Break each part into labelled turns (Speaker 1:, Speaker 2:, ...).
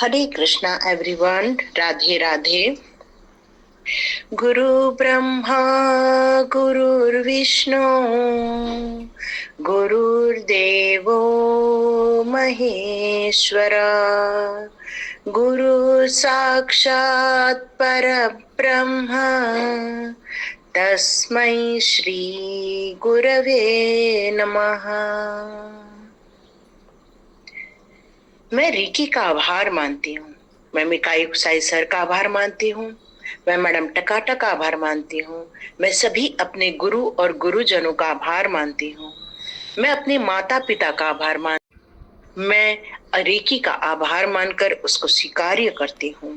Speaker 1: हरे Krishna everyone, Radhe Radhe. गुरु ब्रह्मा गुरुर्विष्णु गुरुर्देवो महेश्वरा, गुरु साक्षात् परब्रह्म तस्मै श्री गुरवे नमः। मैं रिकी का आभार मानती हूँ, मैं मिकाई कुसाई सर का आभार मानती हूँ, मैं मैडम टकाटा का आभार मानती हूँ, मैं सभी अपने गुरु और गुरुजनों का आभार मानती हूँ, मैं अपने माता पिता का आभार मैं रेकी का आभार मानकर उसको स्वीकार्य करती हूँ।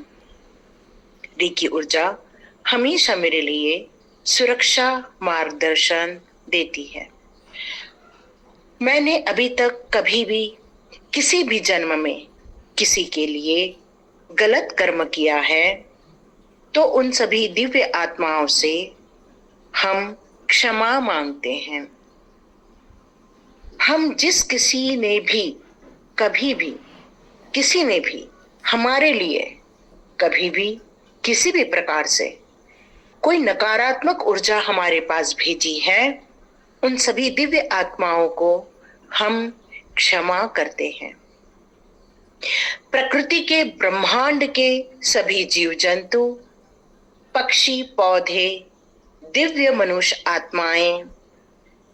Speaker 1: रेकी ऊर्जा हमेशा मेरे लिए सुरक्षा मार्गदर्शन देती है। मैंने अभी तक कभी भी किसी भी जन्म में किसी के लिए गलत कर्म किया है तो उन सभी दिव्य आत्माओं से हम क्षमा मांगते हैं। हम जिस किसी ने भी कभी भी किसी ने भी हमारे लिए कभी भी किसी भी प्रकार से कोई नकारात्मक ऊर्जा हमारे पास भेजी है, उन सभी दिव्य आत्माओं को हम क्षमा करते हैं। प्रकृति के ब्रह्मांड के सभी जीव जंतु, पक्षी, पौधे, दिव्य मनुष्य आत्माएं,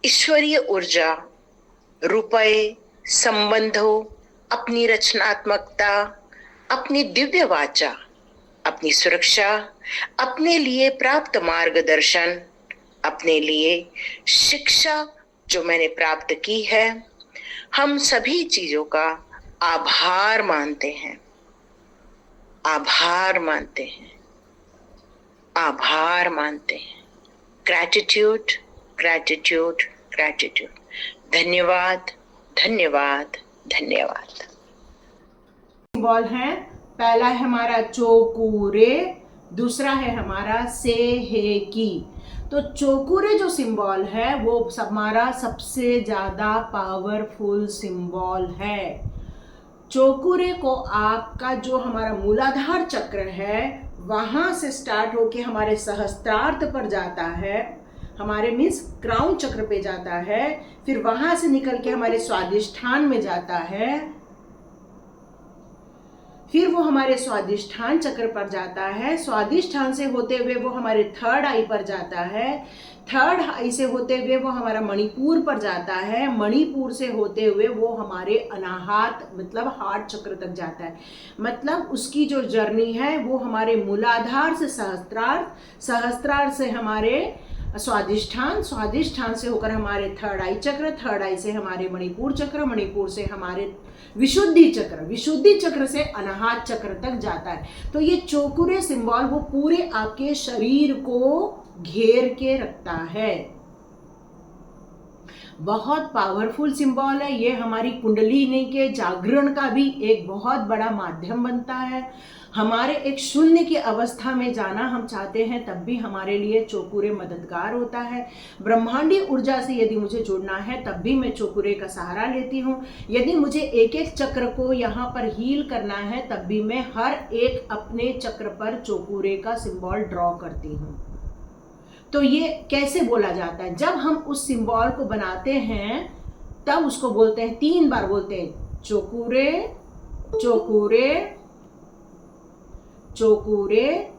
Speaker 1: ईश्वरीय ऊर्जा, रुपए, संबंधों, अपनी रचनात्मकता, अपनी दिव्य वाचा, अपनी सुरक्षा, अपने लिए प्राप्त मार्गदर्शन, अपने लिए शिक्षा जो मैंने प्राप्त की है, हम सभी चीजों का आभार मानते हैं, आभार मानते हैं, आभार मानते हैं। Gratitude, gratitude, gratitude. धन्यवाद, धन्यवाद, धन्यवाद।
Speaker 2: सिंबल है, पहला है हमारा चोकुरे, दूसरा है हमारा सेहेकी। तो चोकुरे जो सिंबल है वो हमारा सबसे ज्यादा पावरफुल सिंबल है। चोकुरे को आपका जो हमारा मूलाधार चक्र है वहां से स्टार्ट होके हमारे सहस्त्रार्थ पर जाता है, हमारे मीन्स क्राउन चक्र पे जाता है, फिर वहां से निकल के हमारे स्वादिष्ठान में जाता है, फिर वो हमारे स्वादिष्ठान चक्र पर जाता है, स्वादिष्ठान से होते हुए वो हमारे थर्ड आई पर जाता है, थर्ड आई से होते हुए वो हमारा मणिपुर पर जाता है, मणिपुर से होते हुए वो हमारे अनाहत मतलब हार्ट चक्र तक जाता है। मतलब उसकी जो जर्नी है वो हमारे मूलाधार से सहस्त्रार्थ, सहस्त्रार्थ से हमारे स्वादिष्ठान, स्वादिष्ठान से होकर हमारे थर्ड आई चक्र, थर्ड आई से हमारे मणिपुर चक्र, मणिपुर से हमारे विशुद्धि चक्र, विशुद्धि चक्र से अनाहत चक्र तक जाता है। तो ये चोकुरे सिंबल वो पूरे आपके शरीर को घेर के रखता है। बहुत पावरफुल सिंबल है ये, हमारी कुंडलिनी के जागरण का भी एक बहुत बड़ा माध्यम बनता है। हमारे एक शून्य की अवस्था में जाना हम चाहते हैं तब भी हमारे लिए चोकुरे मददगार होता है। ब्रह्मांडी ऊर्जा से यदि मुझे जुड़ना है तब भी मैं चोकुरे का सहारा लेती हूँ। यदि मुझे एक एक चक्र को यहाँ पर हील करना है तब भी मैं हर एक अपने चक्र पर चोकुरे का सिंबल ड्रॉ करती हूँ। तो ये कैसे बोला जाता है? जब हम उस सिंबल को बनाते हैं तब उसको बोलते हैं, 3 बार बोलते हैं, चोकुरे चोकुरे चोकुरे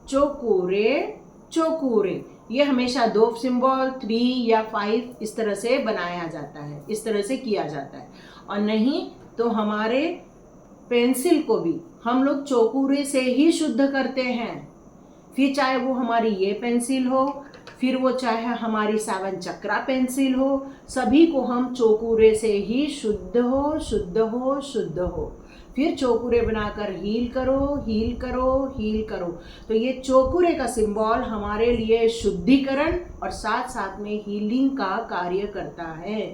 Speaker 2: चोकुरे चोकुरे। ये हमेशा 2 सिंबल, 3 या 5 इस तरह से बनाया जाता है, इस तरह से किया जाता है। और नहीं तो हमारे पेंसिल को भी हम लोग चोकुरे से ही शुद्ध करते हैं। फिर चाहे वो हमारी ये पेंसिल हो, फिर वो चाहे हमारी 7 चक्रा पेंसिल हो, सभी को हम चोकुरे से ही शुद्ध हो, शुद्ध हो, शुद्ध हो। फिर चोकुरे बनाकर हील करो, हील करो, हील करो। तो ये चोकुरे का सिंबल हमारे लिए शुद्धिकरण और साथ साथ में हीलिंग का कार्य करता है।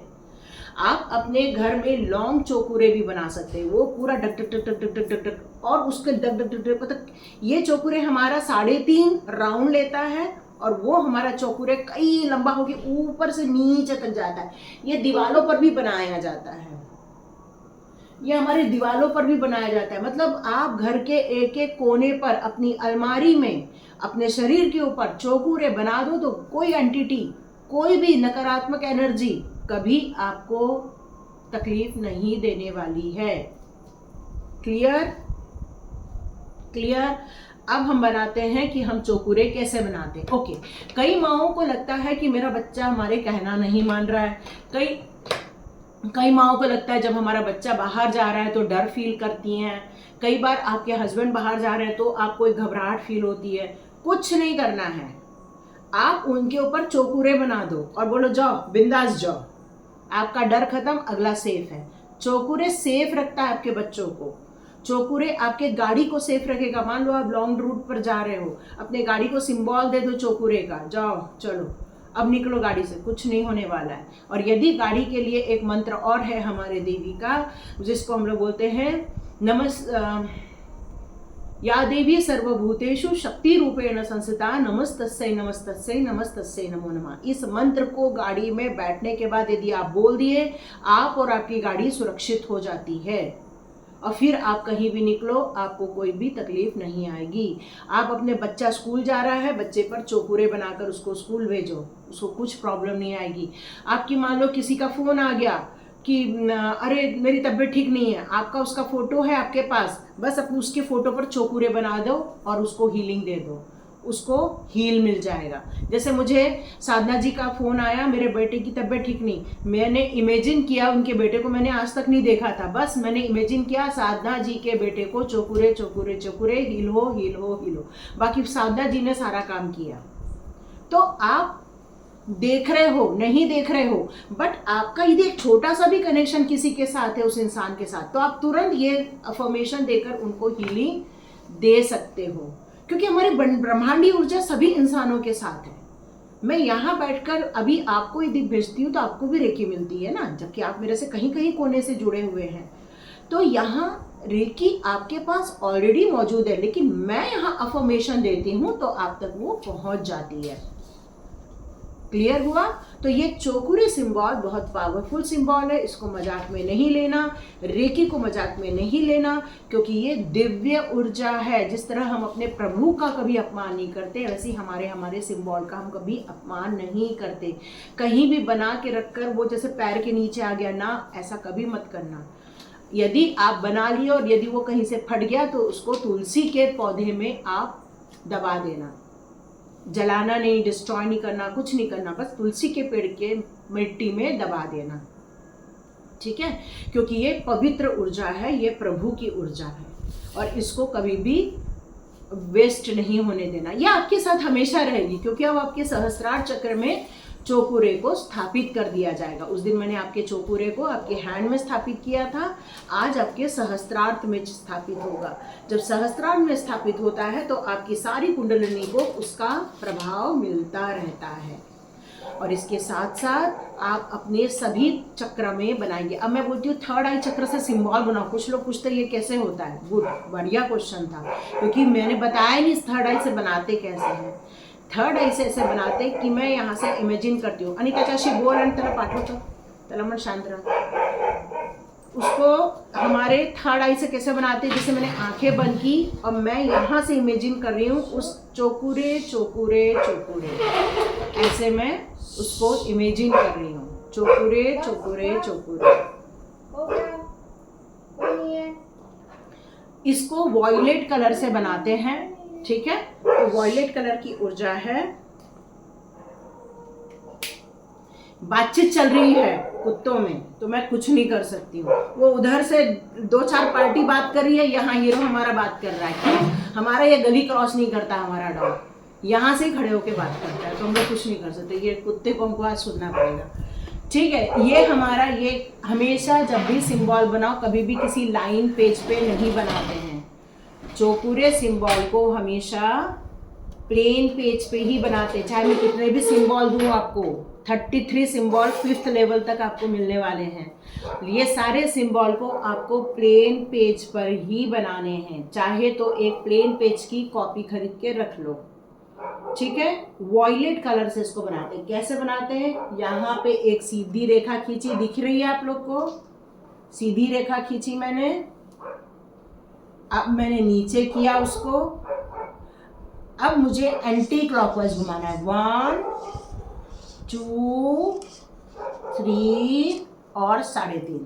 Speaker 2: आप अपने घर में लॉन्ग चोकुरे भी बना सकते हैं, वो पूरा duck duck duck duck duck duck duck और उसके डक डक डक डक तक। ये चोकुरे हमारा 3.5 राउंड लेता है और वो हमारा चोकुरे कई लंबा होके ऊपर से नीचे तक जाता है। ये दीवारों पर भी बनाया जाता है। ये हमारी दीवारों पर भी बनाया जाता है। मतलब आप घर के एक एक कोने पर, अपनी अलमारी में, अपने शरीर के ऊपर चौकूरे बना दो तो कोई एंटिटी, कोई भी नकारात्मक एनर्जी कभी आपको तकलीफ नहीं देने वाली है। क्लियर? क्लियर? अब हम बनाते हैं कि हम चौकूरे कैसे बनाते हैं। ओके, कई माओं को लगता है कि मेरा बच्चा हमारे कहना नहीं मान रहा है। कई माओं को लगता है जब हमारा बच्चा बाहर जा रहा है तो डर फील करती हैं। कई बार आपके हस्बैंड बाहर जा रहे हैं तो आपको एक घबराहट फील होती है। कुछ नहीं करना है, आप उनके ऊपर चौकूरे बना दो और बोलो जाओ, बिंदास जाओ, आपका डर खत्म, अगला सेफ है। चौकूरे सेफ रखता है आपके बच्चों को। चौकूरे आपके गाड़ी को सेफ रखेगा। मान लो आप लॉन्ग रूट पर जा रहे हो, अपने गाड़ी को सिंबल दे दो चौकूरे का, जाओ चलो अब निकलो गाड़ी से, कुछ नहीं होने वाला है। और यदि गाड़ी के लिए एक मंत्र और है हमारे देवी का, जिसको हम लोग बोलते हैं या देवी सर्वभूतेषु शक्ति रूपेण संस्थिता नमस्तस्यै नमस्तस्यै नमस्तस्यै नमो नमः। इस मंत्र को गाड़ी में बैठने के बाद यदि आप बोल दिए, आप और आपकी गाड़ी सुरक्षित हो जाती है और फिर आप कहीं भी निकलो, आपको कोई भी तकलीफ नहीं आएगी। आप अपने बच्चा स्कूल जा रहा है, बच्चे पर चौकूरे बनाकर उसको स्कूल भेजो, उसको कुछ प्रॉब्लम नहीं आएगी। आपकी मान लो किसी का फ़ोन आ गया कि अरे मेरी तबीयत ठीक नहीं है, आपका उसका फ़ोटो है आपके पास, बस अपने उसके फ़ोटो पर चौकूरे बना दो और उसको हीलिंग दे दो, उसको हील मिल जाएगा। जैसे मुझे साधना जी का फ़ोन आया, मेरे बेटे की तबीयत ठीक नहीं, मैंने इमेजिन किया, उनके बेटे को मैंने आज तक नहीं देखा था, बस मैंने इमेजिन किया साधना जी के बेटे को चौकूरे चौकूरे चौकूरे, हील हो हील हो हील हो, बाकी साधना जी ने सारा काम किया। तो आप देख रहे हो नहीं देख रहे हो, बट आपका यदि एक छोटा सा भी कनेक्शन किसी के साथ है, उस इंसान के साथ, तो आप तुरंत ये अफर्मेशन देकर उनको हीलिंग दे सकते हो, क्योंकि हमारे ब्रह्मांडी ऊर्जा सभी इंसानों के साथ है। मैं यहाँ बैठकर अभी आपको यदि भेजती हूँ तो आपको भी रेकी मिलती है ना, जबकि आप मेरे से कहीं कहीं कोने से जुड़े हुए हैं। तो यहाँ रेकी आपके पास ऑलरेडी मौजूद है, लेकिन मैं यहाँ अफर्मेशन देती हूँ तो आप तक वो पहुँच जाती है। क्लियर हुआ? तो ये चौकूरे सिंबल बहुत पावरफुल सिंबल है, इसको मजाक में नहीं लेना, रेकी को मजाक में नहीं लेना, क्योंकि ये दिव्य ऊर्जा है। जिस तरह हम अपने प्रभु का कभी अपमान नहीं करते, वैसे ही हमारे सिंबल का हम कभी अपमान नहीं करते। कहीं भी बना के रखकर वो जैसे पैर के नीचे आ गया ना, ऐसा कभी मत करना। यदि आप बना लिए और यदि वो कहीं से फट गया तो उसको तुलसी के पौधे में आप दबा देना, जलाना नहीं, डिस्ट्रॉय नहीं करना, कुछ नहीं करना, बस तुलसी के पेड़ के मिट्टी में दबा देना, ठीक है? क्योंकि ये पवित्र ऊर्जा है, ये प्रभु की ऊर्जा है और इसको कभी भी वेस्ट नहीं होने देना। ये आपके साथ हमेशा रहेगी, क्योंकि अब आपके सहस्त्रार चक्र में चौकूरे को स्थापित कर दिया जाएगा। उस दिन मैंने आपके चौकूरे को आपके हैंड में स्थापित किया था, आज आपके सहस्त्रार्थ में स्थापित होगा। जब सहस्त्रार्थ में स्थापित होता है तो आपकी सारी कुंडलिनी को उसका प्रभाव मिलता रहता है। और इसके साथ साथ आप अपने सभी चक्र में बनाएंगे। अब मैं बोलती हूँ थर्ड आई चक्र से सिंबल बनाओ। कुछ लोग पूछते हैं ये कैसे होता है। गुड, बढ़िया क्वेश्चन था, क्योंकि मैंने बताया नहीं थर्ड आई से बनाते कैसे हैं। थर्ड आई से ऐसे बनाते कि मैं यहाँ से इमेजिन करती हूँ, अनिता चाशी बोल आणि त्याला पाठवतो, त्याला मन शांत रहा। उसको हमारे थर्ड आई से कैसे बनाते हैं, जैसे मैंने आंखें बंद की और मैं यहाँ से इमेजिन कर रही हूँ उस चौकूरे चौकूरे चौकूरे, ऐसे मैं उसको इमेजिन कर रही हूँ, चौकूरे चौकूरे चौकूरे। इसको वॉयलेट कलर से बनाते हैं, ठीक है? तो वॉयलेट कलर की ऊर्जा है। बातचीत चल रही है कुत्तों में, तो मैं कुछ नहीं कर सकती हूँ। वो उधर से 2-4 पार्टी बात कर रही है, यहाँ हीरो हमारा बात कर रहा है। क्यों? हमारा ये गली क्रॉस नहीं करता, हमारा डॉग यहाँ से खड़े होके बात करता है, तो हम लोग कुछ नहीं कर सकते। ये कुत्ते को हमको आज सुनना पड़ेगा, ठीक है? ये हमारा, ये हमेशा जब भी सिंबल बनाओ कभी भी किसी लाइन पेज पे नहीं बनाते हैं। चौकूरे सिंबल को हमेशा प्लेन पेज पे ही बनाते, चाहे मैं कितने भी सिंबल दूं आपको। 33 सिंबल 5th लेवल तक आपको मिलने वाले हैं। ये सारे सिंबल को आपको प्लेन पेज पर ही बनाने हैं। चाहे तो एक प्लेन पेज की कॉपी खरीद के रख लो, ठीक है? वॉयलेट कलर से इसको बनाते हैं। कैसे बनाते हैं? यहाँ पे एक सीधी रेखा खींची, दिख रही है आप लोग को? सीधी रेखा खींची मैंने, अब मैंने नीचे किया उसको, अब मुझे एंटी क्लॉकवाइज घुमाना है। 1 2 3 और 3.5।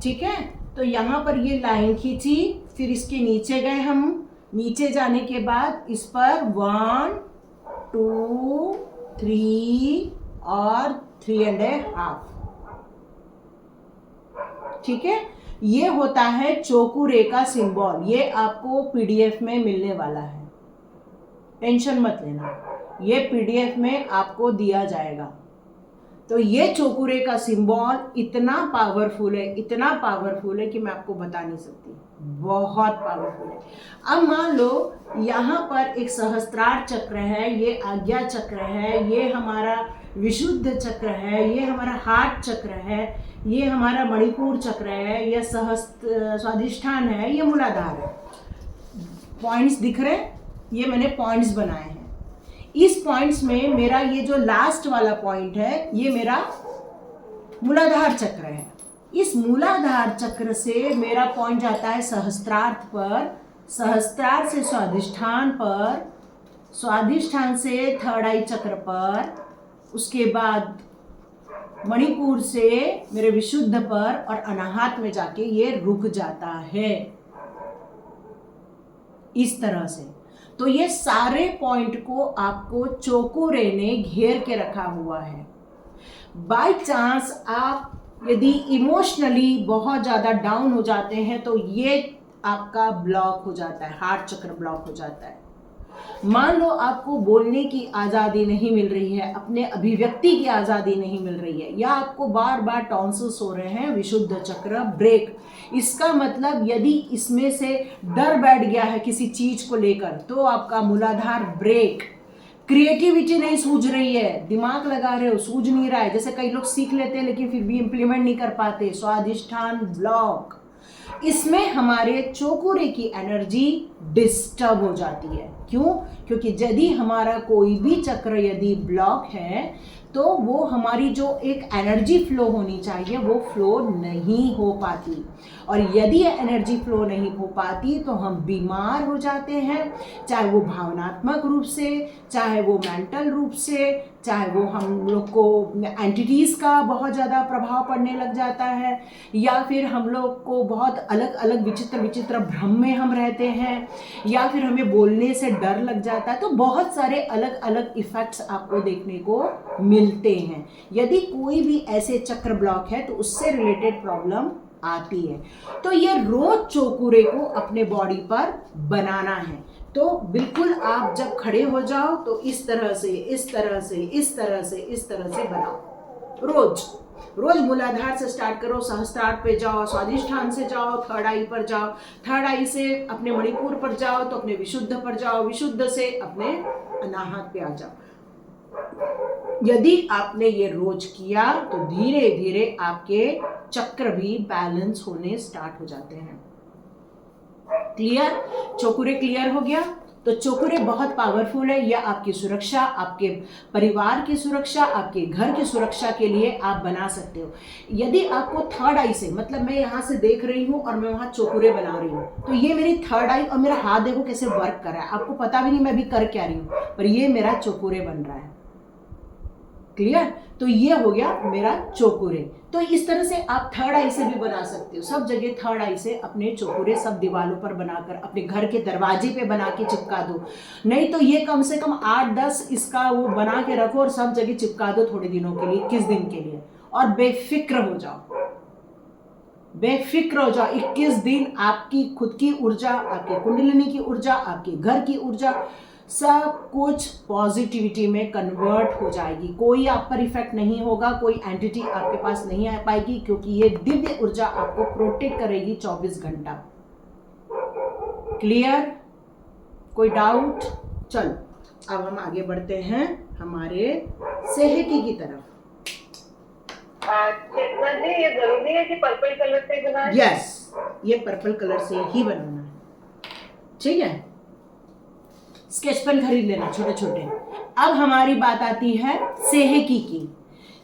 Speaker 2: ठीक है, तो यहाँ पर ये लाइन खींची, फिर इसके नीचे गए हम। नीचे जाने के बाद इस पर 1 2 3 और 3.5। ठीक है, ये होता है चोकुरे का सिंबल। ये आपको पीडीएफ में मिलने वाला है, टेंशन मत लेना, ये पीडीएफ में आपको दिया जाएगा। तो ये चोकुरे का सिंबल इतना पावरफुल है, इतना पावरफुल है कि मैं आपको बता नहीं सकती, बहुत पावरफुल है। अब मान लो यहाँ पर एक सहस्त्रार चक्र है, ये आज्ञा चक्र है, ये हमारा विशुद्ध चक्र है, ये हमारा हार्ट चक्र है, ये हमारा मणिपुर चक्र है, ये स्वाधिष्ठान है, ये मूलाधार है। पॉइंट्स दिख रहे हैं, ये मैंने पॉइंट्स बनाए हैं। इस पॉइंट्स में मेरा ये जो लास्ट वाला पॉइंट है, ये मेरा मूलाधार चक्र है। इस मूलाधार चक्र से मेरा पॉइंट जाता है सहस्त्रार्थ पर, सहस्त्रार्थ से स्वाधिष्ठान पर, स्वाधिष्ठान से थर्ड आई चक्र पर, उसके बाद मणिपुर से मेरे विशुद्ध पर, और अनाहत में जाके ये रुक जाता है इस तरह से। तो ये सारे पॉइंट को आपको चोकुरे ने घेर के रखा हुआ है। बाय चांस आप यदि इमोशनली बहुत ज़्यादा डाउन हो जाते हैं तो ये आपका ब्लॉक हो जाता है, हार्ट चक्र ब्लॉक हो जाता है। मान लो आपको बोलने की आज़ादी नहीं मिल रही है, अपने अभिव्यक्ति की आज़ादी नहीं मिल रही है, या आपको बार बार टॉन्सिल्स हो रहे हैं, विशुद्ध चक्र ब्रेक। इसका मतलब यदि इसमें से डर बैठ गया है किसी चीज को लेकर तो आपका मूलाधार ब्रेक। क्रिएटिविटी नहीं सूझ रही है, दिमाग लगा रहे हो, सूझ नहीं रहा है, जैसे कई लोग सीख लेते हैं लेकिन फिर भी इम्प्लीमेंट नहीं कर पाते, स्वाधिष्ठान ब्लॉक। इसमें हमारे चोकुरे की एनर्जी डिस्टर्ब हो जाती है। क्यों? क्योंकि यदि हमारा कोई भी चक्र यदि ब्लॉक है तो वो हमारी जो एक एनर्जी फ्लो होनी चाहिए वो फ्लो नहीं हो पाती, और यदि ये एनर्जी फ्लो नहीं हो पाती तो हम बीमार हो जाते हैं, चाहे वो भावनात्मक रूप से, चाहे वो मेंटल रूप से, चाहे वो हम लोग को एंटिटीज़ का बहुत ज़्यादा प्रभाव पड़ने लग जाता है, या फिर हम लोग को बहुत अलग अलग विचित्र विचित्र भ्रम में हम रहते हैं, या फिर हमें बोलने से डर लग जाता है। तो बहुत सारे अलग अलग इफ़ेक्ट्स आपको देखने को मिलते हैं। यदि कोई भी ऐसे चक्र ब्लॉक है तो उससे रिलेटेड प्रॉब्लम आती है। तो ये रोज चोकुरे को अपने बॉडी पर बनाना है। तो बिल्कुल आप जब खड़े हो जाओ तो इस तरह से, इस तरह से, इस तरह से, इस तरह से बनाओ। रोज रोज मूलाधार से स्टार्ट करो, सहस्त्रार्थ पे जाओ, स्वाधिष्ठान से जाओ, थर्ड आई पर जाओ, थर्ड आई से अपने मणिपुर पर जाओ तो अपने विशुद्ध पर जाओ, विशुद्ध से अपने अनाहत पे आ जाओ। यदि आपने ये रोज किया तो धीरे धीरे आपके चक्र भी बैलेंस होने स्टार्ट हो जाते हैं। क्लियर? चोकुरे क्लियर हो गया? तो चोकुरे बहुत पावरफुल है। यह आपकी सुरक्षा, आपके परिवार की सुरक्षा, आपके घर की सुरक्षा के लिए आप बना सकते हो। यदि आपको थर्ड आई से, मतलब मैं यहाँ से देख रही हूँ और मैं वहाँ चोकुरे बना रही हूँ, तो ये मेरी थर्ड आई और मेरा हाथ देखो कैसे वर्क कर रहा है। आपको पता भी नहीं मैं अभी कर क्या रही हूँ, पर ये मेरा चोकुरे बन रहा है। क्लियर? तो ये हो गया मेरा चोकुरे। तो इस तरह से आप थर्ड आई से भी बना सकते हो। सब जगह थर्ड आई से अपने चोकुरे सब दीवारों पर बनाकर अपने घर के दरवाजे पे बना के चिपका दो। नहीं तो ये कम से कम 8-10 इसका वो बना के रखो और सब जगह चिपका दो थोड़े दिनों के लिए, 21 दिन के लिए, और बेफिक्र हो जाओ, बेफिक्र हो जाओ। 21 दिन आपकी खुद की ऊर्जा, आपके कुंडलिनी की ऊर्जा, आपके घर की ऊर्जा, सब कुछ पॉजिटिविटी में कन्वर्ट हो जाएगी। कोई आप पर इफेक्ट नहीं होगा, कोई एंटिटी आपके पास नहीं आ पाएगी, क्योंकि ये दिव्य ऊर्जा आपको प्रोटेक्ट करेगी 24 घंटा। क्लियर? कोई डाउट? चलो अब हम आगे बढ़ते हैं हमारे सेहकी की तरफ।
Speaker 3: ये जरूरी है कि पर्पल कलर से बनाएं?
Speaker 2: यस, ये पर्पल कलर से ही बनाना है। ठीक है, स्केच पेन खरीद लेना छोटे छोटे। अब हमारी बात आती है सेहकी की।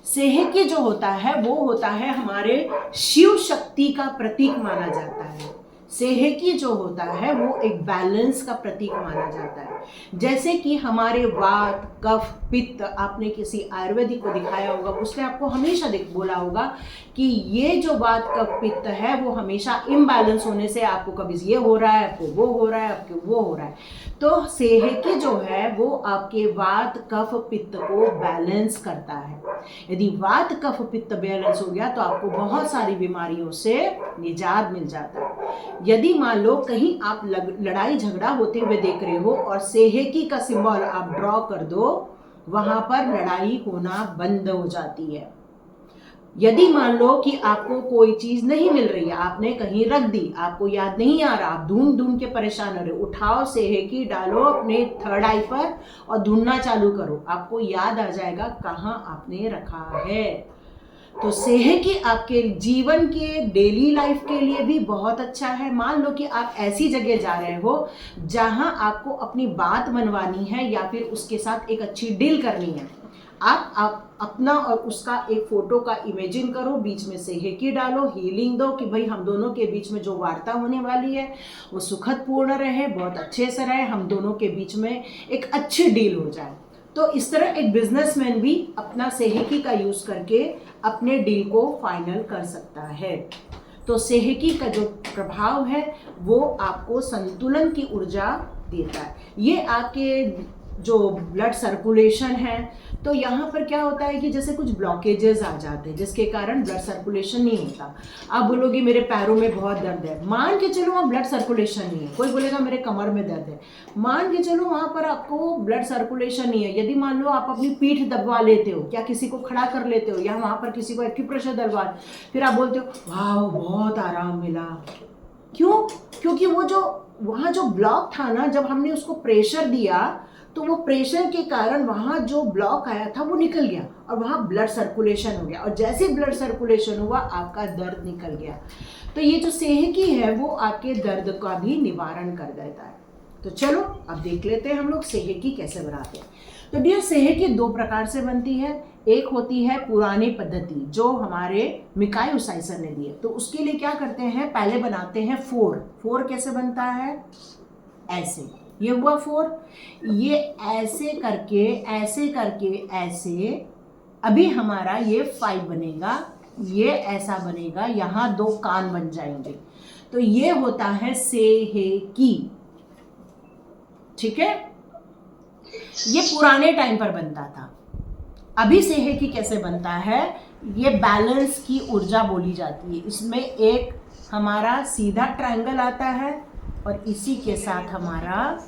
Speaker 2: सेहेकी जो होता है वो होता है हमारे शिव शक्ति का प्रतीक माना जाता है। सेहेकी जो होता है वो एक बैलेंस का प्रतीक माना जाता है। जैसे कि हमारे वात, कफ, पित्त, आपने किसी आयुर्वेदिक को दिखाया होगा, उसने आपको हमेशा बोला होगा कि ये जो वात, कफ, पित्त है वो हमेशा इम्बैलेंस होने से आपको कभी ये हो रहा है, आपको वो हो रहा है, आपको वो हो रहा है। तो सेहेकी जो है वो आपके वात, कफ, पित्त को बैलेंस करता है। यदि वात, कफ, पित्त बैलेंस हो गया तो आपको बहुत सारी बीमारियों से निजात मिल जाता है। यदि मान लो कहीं आप लड़ाई झगड़ा होते हुए देख रहे हो और सेहेकी का सिंबल आप ड्रॉ कर दो, वहां पर लड़ाई होना बंद हो जाती है। यदि मान लो कि आपको कोई चीज नहीं मिल रही है, आपने कहीं रख दी, आपको याद नहीं आ रहा, आप ढूंढ ढूंढ के परेशान हो रहे, उठाओ सेहेकी, डालो अपने थर्ड आई पर और ढूंढना चालू करो, आपको याद आ जाएगा कहाँ आपने रखा है। तो सेहेकी आपके जीवन के डेली लाइफ के लिए भी बहुत अच्छा है। मान लो कि आप ऐसी जगह जा रहे हो जहां आपको अपनी बात मनवानी है या फिर उसके साथ एक अच्छी डील करनी है, आप अपना और उसका एक फोटो का इमेजिन करो, बीच में सेहेकी डालो, हीलिंग दो कि भाई हम दोनों के बीच में जो वार्ता होने वाली है वो सुखद पूर्ण रहे, बहुत अच्छे से रहे, हम दोनों के बीच में एक अच्छी डील हो जाए। तो इस तरह एक बिजनेसमैन भी अपना सेहेकी का यूज करके अपने डील को फाइनल कर सकता है। तो सेहेकी का जो प्रभाव है वो आपको संतुलन की ऊर्जा देता है। ये आपके जो ब्लड सर्कुलेशन है, तो यहाँ पर क्या होता है कि जैसे कुछ ब्लॉकेजेस आ जाते हैं जिसके कारण ब्लड सर्कुलेशन नहीं होता। आप बोलोगे मेरे पैरों में बहुत दर्द है, मान के चलो वहाँ ब्लड सर्कुलेशन नहीं है। कोई बोलेगा मेरे कमर में दर्द है, मान के चलो वहाँ पर आपको ब्लड सर्कुलेशन नहीं है। यदि मान लो आप अपनी पीठ दबवा लेते हो या किसी को खड़ा कर लेते हो या वहाँ पर किसी को एक्यूप्रेशर दबवा, फिर आप बोलते हो वाह बहुत आराम मिला। क्यों? क्योंकि वो जो वहाँ जो ब्लॉक था ना, जब हमने उसको प्रेशर दिया तो वो प्रेशर के कारण वहाँ जो ब्लॉक आया था वो निकल गया और वहाँ ब्लड सर्कुलेशन हो गया, और जैसे ब्लड सर्कुलेशन हुआ आपका दर्द निकल गया। तो ये जो सेहेकी है वो आपके दर्द का भी निवारण कर देता है। तो चलो अब देख लेते हैं हम लोग सेहेकी कैसे बनाते हैं। तो डियर, सेहेकी दो प्रकार से बनती है। एक होती है पुरानी पद्धति जो हमारे मिकाई उसाई ने दी है। तो उसके लिए क्या करते हैं, पहले बनाते हैं फोर कैसे बनता है, ऐसे, ये हुआ 4, ये ऐसे करके ऐसे, अभी हमारा ये 5 बनेगा, ये ऐसा बनेगा, यहाँ 2 कान बन जाएंगे। तो ये होता है सेहेकी। ठीक है, ये पुराने टाइम पर बनता था। अभी सेहेकी कैसे बनता है, ये बैलेंस की ऊर्जा बोली जाती है। इसमें एक हमारा सीधा ट्रायंगल आता है और इसी के साथ हमारा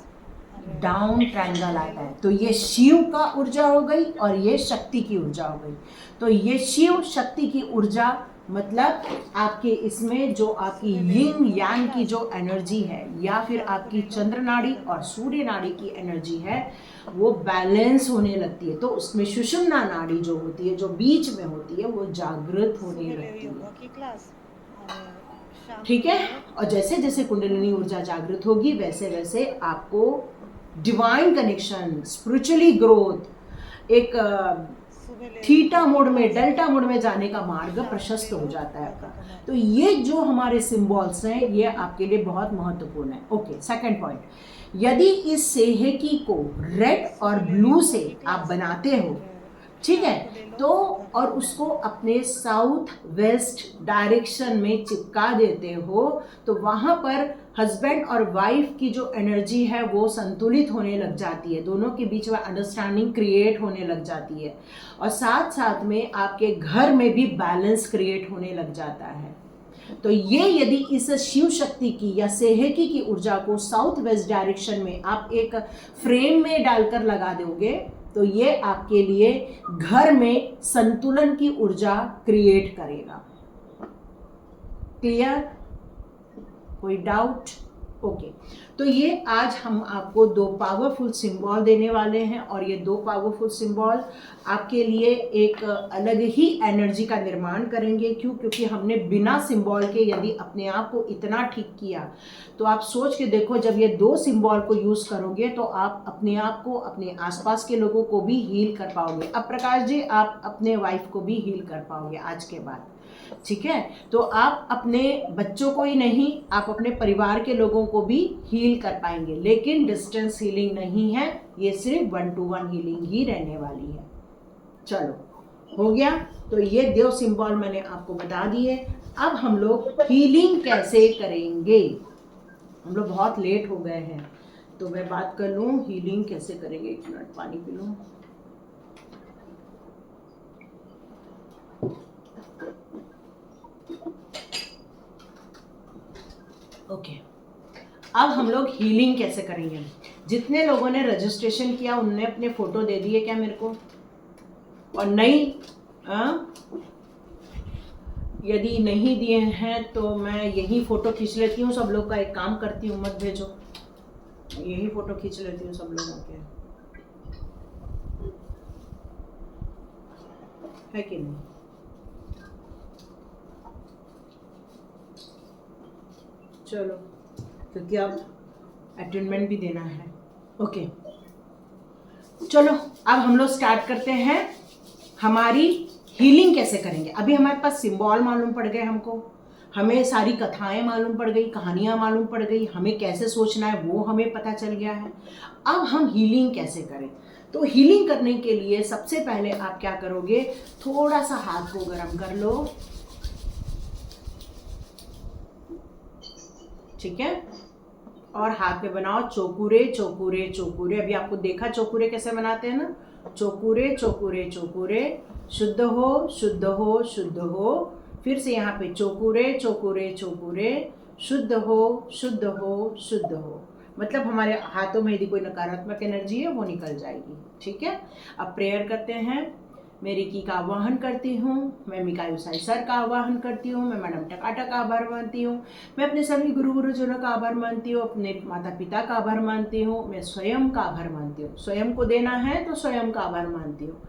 Speaker 2: डाउन ट्रायंगल आता है। तो ये शिव का ऊर्जा हो गई और ये शक्ति की ऊर्जा हो गई। तो ये शिव शक्ति की ऊर्जा मतलब आपके इसमें जो आपकी यिंग यांग की जो एनर्जी है या फिर आपकी चंद्र नाड़ी और सूर्य नाड़ी की एनर्जी है वो बैलेंस होने लगती है। तो उसमें सुषुम्ना नाड़ी जो होती है, जो बीच में होती है, वो जागृत होने लगती है। ठीक है, और जैसे जैसे कुंडलिनी ऊर्जा जागृत होगी वैसे वैसे आपको डिवाइन कनेक्शन, स्पिरिचुअली ग्रोथ, एक थीटा मोड में, डेल्टा मोड में जाने का मार्ग प्रशस्त हो जाता है आपका। तो ये जो हमारे सिंबल्स हैं ये आपके लिए बहुत महत्वपूर्ण है। ओके, सेकंड पॉइंट, यदि इस सेहेकी को रेड और ब्लू से आप बनाते हो, ठीक है, तो और उसको अपने साउथ वेस्ट डायरेक्शन में चिपका देते हो तो वहाँ पर हस्बैंड और वाइफ की जो एनर्जी है वो संतुलित होने लग जाती है, दोनों के बीच में अंडरस्टैंडिंग क्रिएट होने लग जाती है और साथ साथ में आपके घर में भी बैलेंस क्रिएट होने लग जाता है। तो ये यदि इस शिव शक्ति की या सेहेकी की ऊर्जा को साउथ वेस्ट डायरेक्शन में आप एक फ्रेम में डालकर लगा दोगे तो ये आपके लिए घर में संतुलन की ऊर्जा क्रिएट करेगा। क्लियर? कोई डाउट? ओके, तो ये आज हम आपको 2 पावरफुल सिंबल देने वाले हैं और ये 2 पावरफुल सिंबल आपके लिए एक अलग ही एनर्जी का निर्माण करेंगे। क्यों? क्योंकि हमने बिना सिंबल के यदि अपने आप को इतना ठीक किया, तो आप सोच के देखो, जब ये 2 सिंबल को यूज़ करोगे तो आप अपने आप को, अपने आसपास के लोगों को भी हील कर पाओगे। अब प्रकाश जी, आप अपने वाइफ को भी हील कर पाओगे आज के बाद, ठीक है? तो आप अपने बच्चों को ही नहीं, आप अपने परिवार के लोगों को भी हील कर पाएंगे। लेकिन डिस्टेंस हीलिंग नहीं है, ये सिर्फ 1-to-1 हीलिंग ही रहने वाली है। चलो, हो गया। तो ये 2 सिंबल मैंने आपको बता दिए। अब हम लोग हीलिंग कैसे करेंगे। हम लोग बहुत लेट हो गए हैं, तो मैं बात कर लूँ हीलिंग कैसे करेंगे। 1 मिनट पानी पी लूँ। ओके, अब हम लोग हीलिंग कैसे करेंगे। जितने लोगों ने रजिस्ट्रेशन किया उनने अपने फोटो दे दिए क्या मेरे को? और नहीं, यदि नहीं दिए हैं तो मैं यही फोटो खींच लेती हूँ सब लोग का। एक काम करती हूँ, मत भेजो, यही फोटो खींच लेती हूँ सब लोगों के, है कि नहीं? चलो, क्योंकि अब अटेंडमेंट भी देना है। ओके, चलो अब हम लोग स्टार्ट करते हैं हमारी हीलिंग कैसे करेंगे। अभी हमारे पास सिंबल मालूम पड़ गए हमको, हमें सारी कथाएं मालूम पड़ गई, कहानियां मालूम पड़ गई, हमें कैसे सोचना है वो हमें पता चल गया है। अब हम हीलिंग कैसे करें। तो हीलिंग करने के लिए सबसे पहले आप क्या करोगे, थोड़ा सा हाथ को गर्म कर लो, ठीक है? और हाथ में बनाओ चौकुरे चौकुरे चौकुरे। अभी आपको देखा चौकुरे कैसे बनाते हैं ना, चौकुरे चौकुरे चौकुरे, शुद्ध हो शुद्ध हो शुद्ध हो। फिर से यहाँ पे चौकुरे चौकुरे चौकुरे, शुद्ध हो शुद्ध हो शुद्ध हो। मतलब हमारे हाथों में यदि कोई नकारात्मक एनर्जी है वो निकल जाएगी, ठीक है? अब प्रेयर करते हैं। मैं रिकी का आवाहन करती हूँ, मैं मिकाईल साई सर का आवाहन करती हूँ, मैं मैडम टकाटा का आभार मानती हूँ, मैं अपने सभी गुरुजनों का आभार मानती हूँ, अपने माता पिता का आभार मानती हूँ, मैं स्वयं का आभार मानती हूँ। स्वयं को देना है तो स्वयं का आभार मानती हूँ,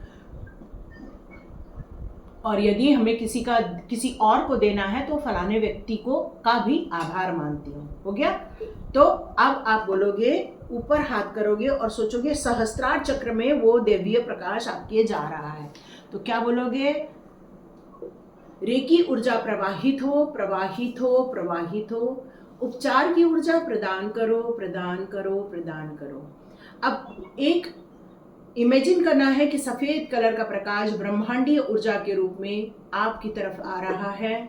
Speaker 2: और यदि हमें किसी और को देना है तो फलाने व्यक्ति को का भी आभार मानती हूँ। हो गया? तो अब आप बोलोगे, ऊपर हाथ करोगे और सोचोगे सहस्त्रार चक्र में वो देवीय प्रकाश आपके जा रहा है। तो क्या बोलोगे, रेकी ऊर्जा प्रवाहित हो प्रवाहित हो प्रवाहित हो, उपचार की ऊर्जा प्रदान करो प्रदान करो प्रदान करो। अब एक इमेजिन करना है कि सफेद कलर का प्रकाश ब्रह्मांडीय ऊर्जा के रूप में आपकी तरफ आ रहा है,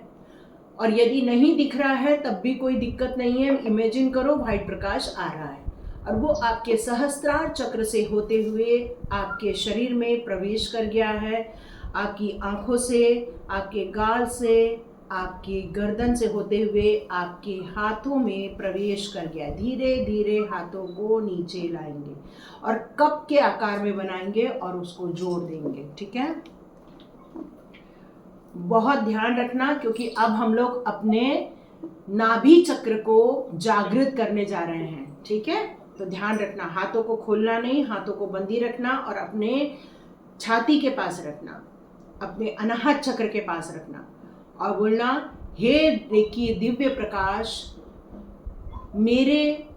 Speaker 2: और यदि नहीं दिख रहा है तब भी कोई दिक्कत नहीं है। इमेजिन करो व्हाइट प्रकाश आ रहा है और वो आपके सहस्त्रार चक्र से होते हुए आपके शरीर में प्रवेश कर गया है। आपकी आंखों से, आपके गाल से, आपकी गर्दन से होते हुए आपके हाथों में प्रवेश कर गया। धीरे धीरे हाथों को नीचे लाएंगे और कप के आकार में बनाएंगे और उसको जोड़ देंगे, ठीक है? बहुत ध्यान रखना, क्योंकि अब हम लोग अपने नाभि चक्र को जागृत करने जा रहे हैं, ठीक है? तो ध्यान रखना, हाथों को खोलना नहीं, हाथों को बंदी रखना और अपने छाती के पास रखना, अपने अनाहत चक्र के पास रखना और बोलना, हे रेकी दिव्य प्रकाश, मेरे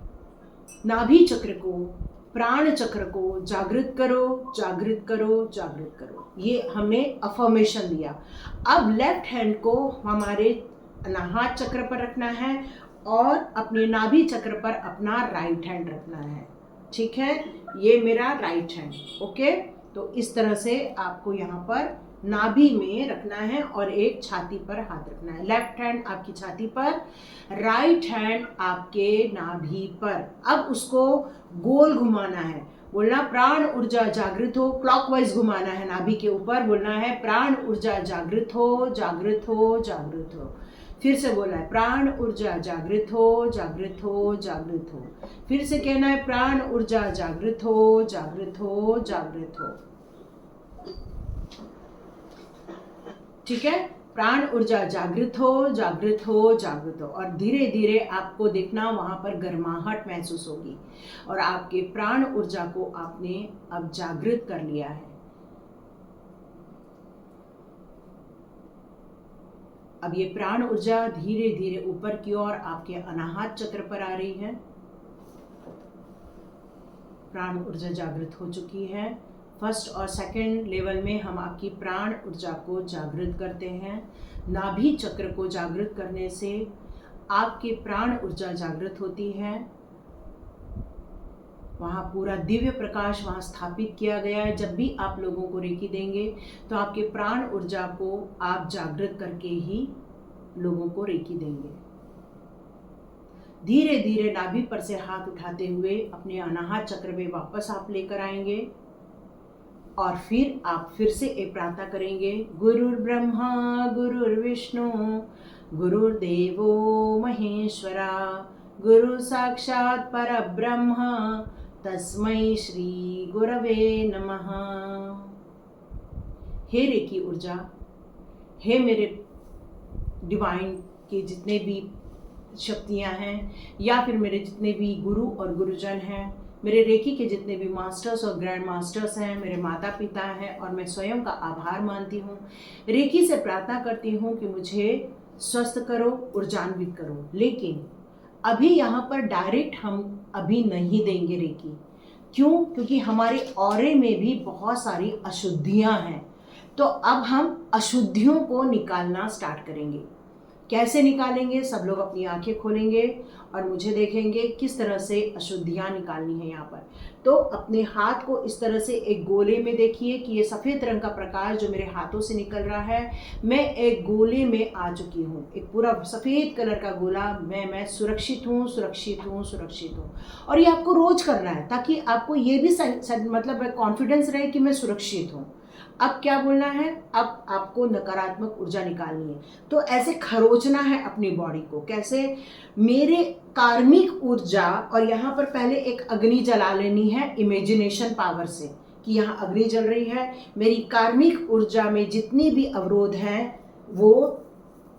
Speaker 2: नाभि चक्र को, प्राण चक्र को जागृत करो जागृत करो जागृत करो। ये हमने अफर्मेशन दिया। अब लेफ्ट हैंड को हमारे अनाहत चक्र पर रखना है और अपने नाभि चक्र पर अपना राइट हैंड रखना है, ठीक है? ये मेरा राइट हैंड, ओके? तो इस तरह से आपको यहाँ पर नाभि में रखना है और एक छाती पर हाथ रखना है। लेफ्ट हैंड आपकी छाती पर, राइट हैंड आपके नाभि पर। अब उसको गोल घुमाना है, बोलना प्राण ऊर्जा जागृत हो, क्लॉकवाइज घुमाना है नाभि के ऊपर, बोलना है प्राण ऊर्जा जागृत हो जागृत हो जागृत हो। फिर से बोलना है प्राण ऊर्जा जागृत हो जागृत हो जागृत हो। फिर से कहना है प्राण ऊर्जा जागृत हो जागृत हो जागृत हो, ठीक है? प्राण ऊर्जा जागृत हो, जागृत हो, जागृत हो, और धीरे धीरे आपको देखना वहाँ पर गर्माहट महसूस होगी और आपके प्राण ऊर्जा को आपने अब जागृत कर लिया है। अब ये प्राण ऊर्जा धीरे धीरे ऊपर की ओर आपके अनाहत चक्र पर आ रही है। प्राण ऊर्जा जागृत हो चुकी है। फर्स्ट और सेकंड लेवल में हम आपकी प्राण ऊर्जा को जागृत करते हैं। नाभि चक्र को जागृत करने से आपकी प्राण ऊर्जा जागृत होती है। वहाँ पूरा दिव्य प्रकाश वहाँ स्थापित किया गया है। जब भी आप लोगों को रेकी देंगे तो आपके प्राण ऊर्जा को आप जागृत करके ही लोगों को रेकी देंगे। धीरे धीरे नाभि पर से हाथ उठाते हुए अपने अनाहत चक्र में वापस आप लेकर आएंगे और फिर आप फिर से एक प्रार्थना करेंगे। गुरुर् ब्रह्मा गुरुर्विष्णु गुरुर्देवो महेश्वरा गुरु साक्षात् परब्रह्म तस्मै श्री गुरवे नमः। हे रेकी ऊर्जा, हे मेरे डिवाइन के जितने भी शक्तियाँ हैं या फिर मेरे जितने भी गुरु और गुरुजन हैं, मेरे रेकी के जितने भी मास्टर्स और ग्रैंड मास्टर्स हैं, मेरे माता पिता हैं, और मैं स्वयं का आभार मानती हूँ। रेकी से प्रार्थना करती हूँ कि मुझे स्वस्थ करो, ऊर्जान्वित करो। लेकिन अभी यहाँ पर डायरेक्ट हम अभी नहीं देंगे रेकी। क्यों? क्योंकि हमारे ऑरे में भी बहुत सारी अशुद्धियाँ हैं। तो अब हम अशुद्धियों को निकालना स्टार्ट करेंगे। कैसे निकालेंगे? सब लोग अपनी आंखें खोलेंगे और मुझे देखेंगे किस तरह से अशुद्धियाँ निकालनी है यहाँ पर। तो अपने हाथ को इस तरह से एक गोले में देखिए कि ये सफ़ेद रंग का प्रकाश जो मेरे हाथों से निकल रहा है, मैं एक गोले में आ चुकी हूँ। एक पूरा सफ़ेद कलर का गोला। मैं सुरक्षित हूँ, सुरक्षित हूँ, सुरक्षित हूँ। और ये आपको रोज करना है ताकि आपको ये भी मतलब कॉन्फिडेंस रहे कि मैं सुरक्षित हूँ। अब क्या बोलना है? अब आपको नकारात्मक ऊर्जा निकालनी है। तो ऐसे खरोचना है अपनी बॉडी को। कैसे? मेरे कार्मिक ऊर्जा, और यहाँ पर पहले एक अग्नि जला लेनी है इमेजिनेशन पावर से कि यहाँ अग्नि जल रही है। मेरी कार्मिक ऊर्जा में जितनी भी अवरोध हैं वो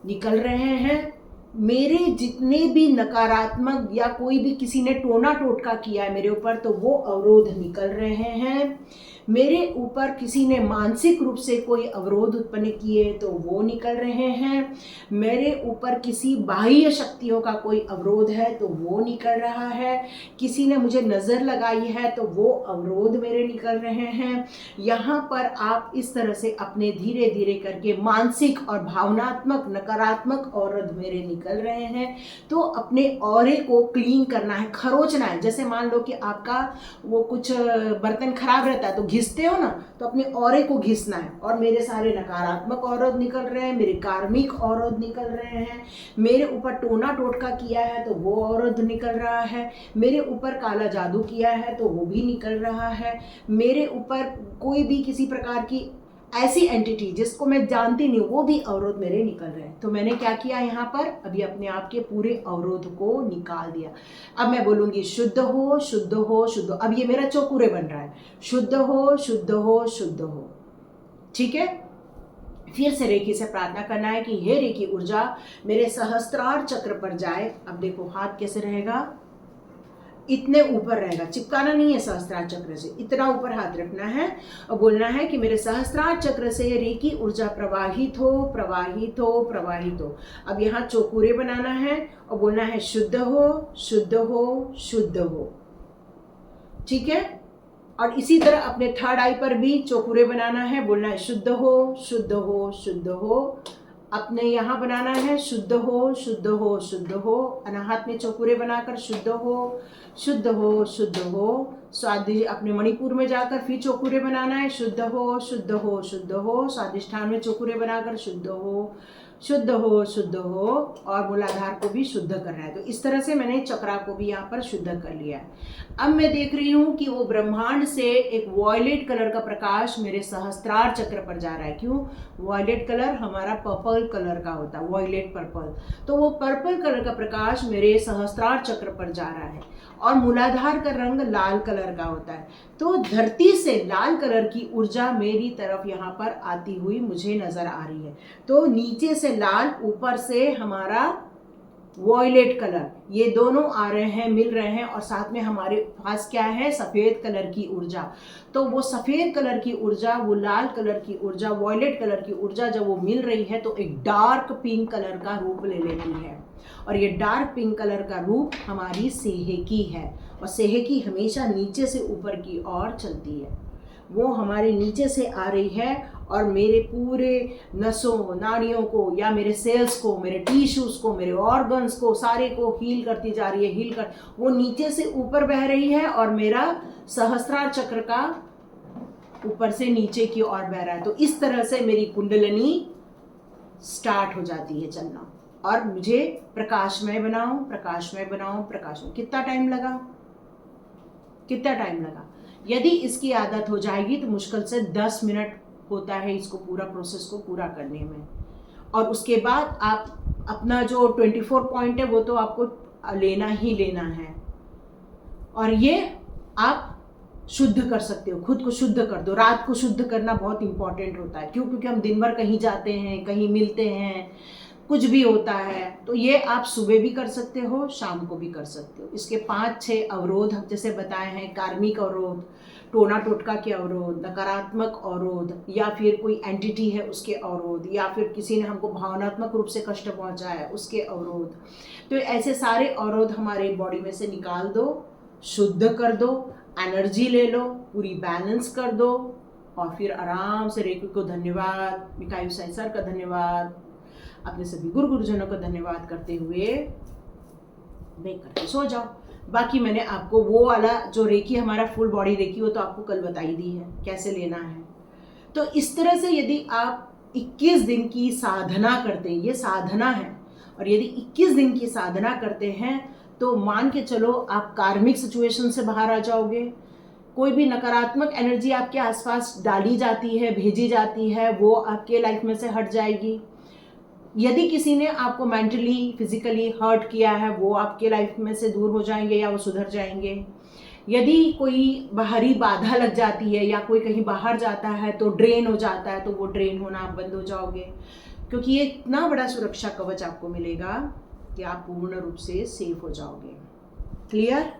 Speaker 2: निकल रहे हैं। मेरे जितने भी नकारात्मक या कोई भी किसी ने टोना टोटका किया है मेरे ऊपर, तो वो अवरोध निकल रहे हैं। मेरे ऊपर किसी ने मानसिक रूप से कोई अवरोध उत्पन्न किए तो वो निकल रहे हैं। मेरे ऊपर किसी बाह्य शक्तियों का कोई अवरोध है तो वो निकल रहा है। किसी ने मुझे नज़र लगाई है तो वो अवरोध मेरे निकल रहे हैं। यहाँ पर आप इस तरह से अपने धीरे धीरे करके मानसिक और भावनात्मक नकारात्मक अवरोध मेरे निकल रहे हैं। तो अपने ऑरे को क्लीन करना है, खरोचना है। जैसे मान लो कि आपका वो कुछ बर्तन खराब रहता है तो घिसते हो ना, तो अपने ऑरे को घिसना है। और मेरे सारे नकारात्मक अवरोध निकल रहे हैं, मेरे कार्मिक अवरोध निकल रहे हैं। मेरे ऊपर टोना टोटका किया है तो वो अवरोध निकल रहा है। मेरे ऊपर काला जादू किया है तो वो भी निकल रहा है। मेरे ऊपर कोई भी किसी प्रकार की ऐसी एंटिटी जिसको मैं जानती नहीं, वो भी अवरोध मेरे निकल रहे हैं। तो मैंने क्या किया यहाँ पर? अभी अपने आप के पूरे अवरोध को निकाल दिया। अब मैं बोलूँगी शुद्ध हो, शुद्ध हो, शुद्ध हो। अब ये मेरा चौकुरे बन रहा है। शुद्ध हो, शुद्ध हो, शुद्ध हो। ठीक है? फिर से रेकी से प्रार्थना करना है कि हे रेकी ऊर्जा मेरे सहस्त्रार चक्र पर जाए। अब देखो हाथ कैसे रहेगा, इतने ऊपर रहेगा, चिपकाना नहीं है सहस्त्रार चक्र से, इतना ऊपर हाथ रखना है और बोलना है कि मेरे सहस्त्रार चक्र से रेकी ऊर्जा प्रवाहित हो, प्रवाहित हो, प्रवाहित हो। अब यहाँ चौकुरे बनाना है और बोलना है शुद्ध हो, शुद्ध हो, शुद्ध हो। ठीक है? और इसी तरह अपने थर्ड आई पर भी चौकुरे बनाना है, बोलना है शुद्ध हो, शुद्ध हो, शुद्ध हो। अपने यहाँ बनाना है शुद्ध हो, शुद्ध हो, शुद्ध हो। अनाहत में चौकुरे बनाकर शुद्ध हो, शुद्ध हो, शुद्ध हो। स्वादिष्ट अपने मणिपुर में जाकर फिर चौकुरे बनाना है शुद्ध हो, शुद्ध हो, शुद्ध हो। स्वादिष्ठान में चौकुरे बनाकर शुद्ध हो, शुद्ध हो और मूलाधार को भी शुद्ध कर रहा है। तो इस तरह से मैंने चक्रा को भी यहाँ पर शुद्ध कर लिया है। अब मैं देख रही हूँ कि वो ब्रह्मांड से एक वॉयलेट कलर का प्रकाश मेरे सहस्त्रार चक्र पर जा रहा है। क्यों? वॉयलेट कलर हमारा पर्पल कलर का होता है, वॉयलेट पर्पल। तो वो पर्पल कलर का प्रकाश मेरे सहस्त्रार चक्र पर जा रहा है और मूलाधार का रंग लाल कलर का होता है। तो धरती से लाल कलर की ऊर्जा मेरी तरफ यहाँ पर आती हुई मुझे नजर आ रही है। तो नीचे से लाल, ऊपर से हमारा वॉयलेट कलर, ये दोनों आ रहे हैं, मिल रहे हैं और साथ में हमारे पास क्या है? सफ़ेद कलर की ऊर्जा। तो वो सफ़ेद कलर की ऊर्जा, वो लाल कलर की ऊर्जा, वॉयलेट कलर की ऊर्जा जब वो मिल रही है तो एक डार्क पिंक कलर का रूप ले लेती है। और ये डार्क पिंक कलर का रूप हमारी सेहकी है। और सेहकी हमेशा नीचे से ऊपर की ओर चलती है। वो हमारे नीचे से आ रही है और मेरे पूरे नसों, नाड़ियों को या मेरे सेल्स को, मेरे टिश्यूज़ को, मेरे ऑर्गन्स को, सारे को हील करती जा रही है। हील कर वो नीचे से ऊपर बह रही है और मेरा सहस्त्रार चक्र का ऊपर से नीचे की ओर बह रहा है। तो इस तरह से मेरी कुंडलिनी स्टार्ट हो जाती है चलना। और मुझे प्रकाशमय बनाओ, प्रकाशमय बनाओ, प्रकाशमय। कितना टाइम लगा? कितना टाइम लगा? यदि इसकी आदत हो जाएगी तो मुश्किल से 10 मिनट होता है इसको पूरा प्रोसेस को पूरा करने में। और उसके बाद आप अपना जो 24 पॉइंट है वो तो आपको लेना ही लेना है। और ये आप शुद्ध कर सकते हो, खुद को शुद्ध कर दो। रात को शुद्ध करना बहुत इंपॉर्टेंट होता है। क्यों? क्योंकि हम दिन भर कहीं जाते हैं, कहीं मिलते हैं, कुछ भी होता है। तो ये आप सुबह भी कर सकते हो, शाम को भी कर सकते हो। इसके 5-6 अवरोध हम जैसे बताए हैं, कार्मिक अवरोध, टोना टोटका के अवरोध, नकारात्मक अवरोध, या फिर कोई एंटिटी है उसके अवरोध, या फिर किसी ने हमको भावनात्मक रूप से कष्ट पहुंचाया है उसके अवरोध। तो ऐसे सारे अवरोध हमारे बॉडी में से निकाल दो, शुद्ध कर दो, एनर्जी ले लो, पूरी बैलेंस कर दो और फिर आराम से रेकी को धन्यवाद, मिकाई उसाई सर का धन्यवाद, अपने सभी गुरुजनों का धन्यवाद करते हुए ब्रेक करके सो जाओ। बाकी मैंने आपको वो वाला जो रेकी हमारा फुल बॉडी रेकी वो तो आपको कल बताई दी है कैसे लेना है। तो इस तरह से यदि आप 21 दिन की साधना करते हैं, ये साधना है, और यदि 21 दिन की साधना करते हैं तो मान के चलो आप कार्मिक सिचुएशन से बाहर आ जाओगे। कोई भी नकारात्मक एनर्जी आपके आसपास डाली जाती है, भेजी जाती है, वो आपके लाइफ में से हट जाएगी। यदि किसी ने आपको मेंटली, फिजिकली हर्ट किया है वो आपके लाइफ में से दूर हो जाएंगे या वो सुधर जाएंगे। यदि कोई बाहरी बाधा लग जाती है या कोई कहीं बाहर जाता है तो ड्रेन हो जाता है, तो वो ड्रेन होना आप बंद हो जाओगे। क्योंकि ये इतना बड़ा सुरक्षा कवच आपको मिलेगा कि आप पूर्ण रूप से सेफ हो जाओगे। क्लियर?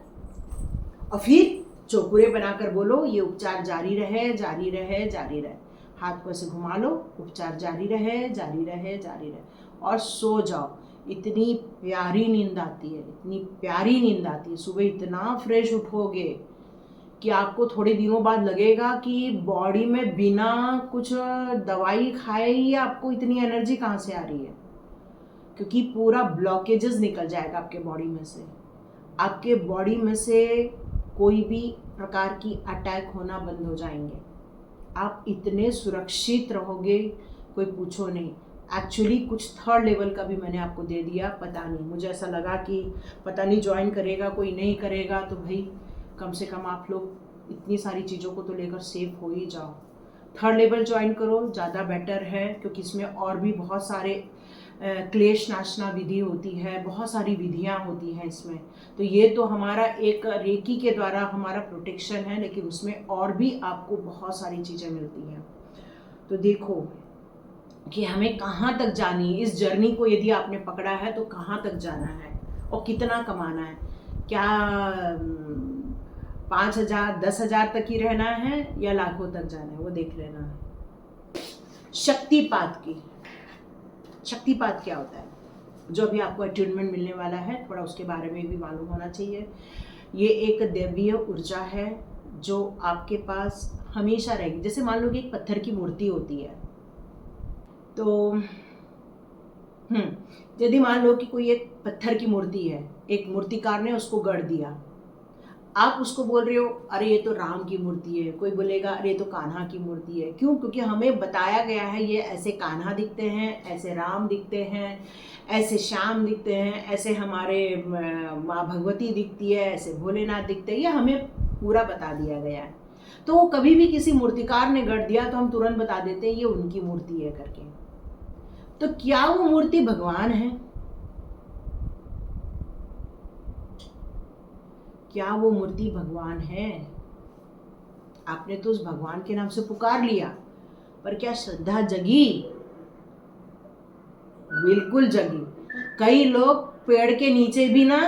Speaker 2: और फिर चौकुरे बनाकर बोलो, ये उपचार जारी रहे, जारी रहे, जारी रहे। हाथ को ऐसे घुमा लो, उपचार जारी रहे, जारी रहे, जारी रहे, और सो जाओ। इतनी प्यारी नींद आती है, इतनी प्यारी नींद आती है। सुबह इतना फ्रेश उठोगे कि आपको थोड़े दिनों बाद लगेगा कि बॉडी में बिना कुछ दवाई खाए ही आपको इतनी एनर्जी कहाँ से आ रही है। क्योंकि पूरा ब्लॉकेजेस निकल जाएगा आपके बॉडी में से। आपके बॉडी में से कोई भी प्रकार की अटैक होना बंद हो जाएंगे। आप इतने सुरक्षित रहोगे, कोई पूछो नहीं। एक्चुअली कुछ 3rd लेवल का भी मैंने आपको दे दिया, पता नहीं, मुझे ऐसा लगा कि पता नहीं ज्वाइन करेगा कोई, नहीं करेगा, तो भाई कम से कम आप लोग इतनी सारी चीज़ों को तो लेकर सेफ हो ही जाओ। 3rd लेवल ज्वाइन करो, ज़्यादा बेटर है, क्योंकि इसमें और भी बहुत सारे क्लेश नाशना विधि होती है, बहुत सारी विधियाँ होती हैं इसमें। तो ये तो हमारा एक रेकी के द्वारा हमारा प्रोटेक्शन है, लेकिन उसमें और भी आपको बहुत सारी चीज़ें मिलती हैं। तो देखो कि हमें कहाँ तक जानी है, इस जर्नी को यदि आपने पकड़ा है तो कहाँ तक जाना है और कितना कमाना है। क्या 5,000 10,000 तक ही रहना है या लाखों तक जाना है, वो देख लेना है। शक्तिपात क्या होता है, जो भी आपको अट्यूनमेंट मिलने वाला है, थोड़ा उसके बारे में भी मालूम होना चाहिए। ये एक दैवीय ऊर्जा है जो आपके पास हमेशा रहेगी। जैसे मान लो कि एक पत्थर की मूर्ति होती है, तो यदि मान लो कि कोई एक पत्थर की मूर्ति है, एक मूर्तिकार ने उसको गढ़ दिया। आप उसको बोल रहे हो अरे ये तो राम की मूर्ति है, कोई बोलेगा अरे ये तो कान्हा की मूर्ति है। क्यों? क्योंकि हमें बताया गया है ये ऐसे कान्हा दिखते हैं, ऐसे राम दिखते हैं, ऐसे श्याम दिखते हैं, ऐसे हमारे माँ भगवती दिखती है, ऐसे भोलेनाथ दिखते हैं, ये हमें पूरा बता दिया गया है। तो वो कभी भी किसी मूर्तिकार ने गढ़ दिया तो हम तुरंत बता देते हैं ये उनकी मूर्ति है करके। तो क्या वो मूर्ति भगवान है? क्या वो मूर्ति भगवान है? आपने तो उस भगवान के नाम से पुकार लिया, पर क्या श्रद्धा जगी? बिल्कुल जगी। कई लोग पेड़ के नीचे भी ना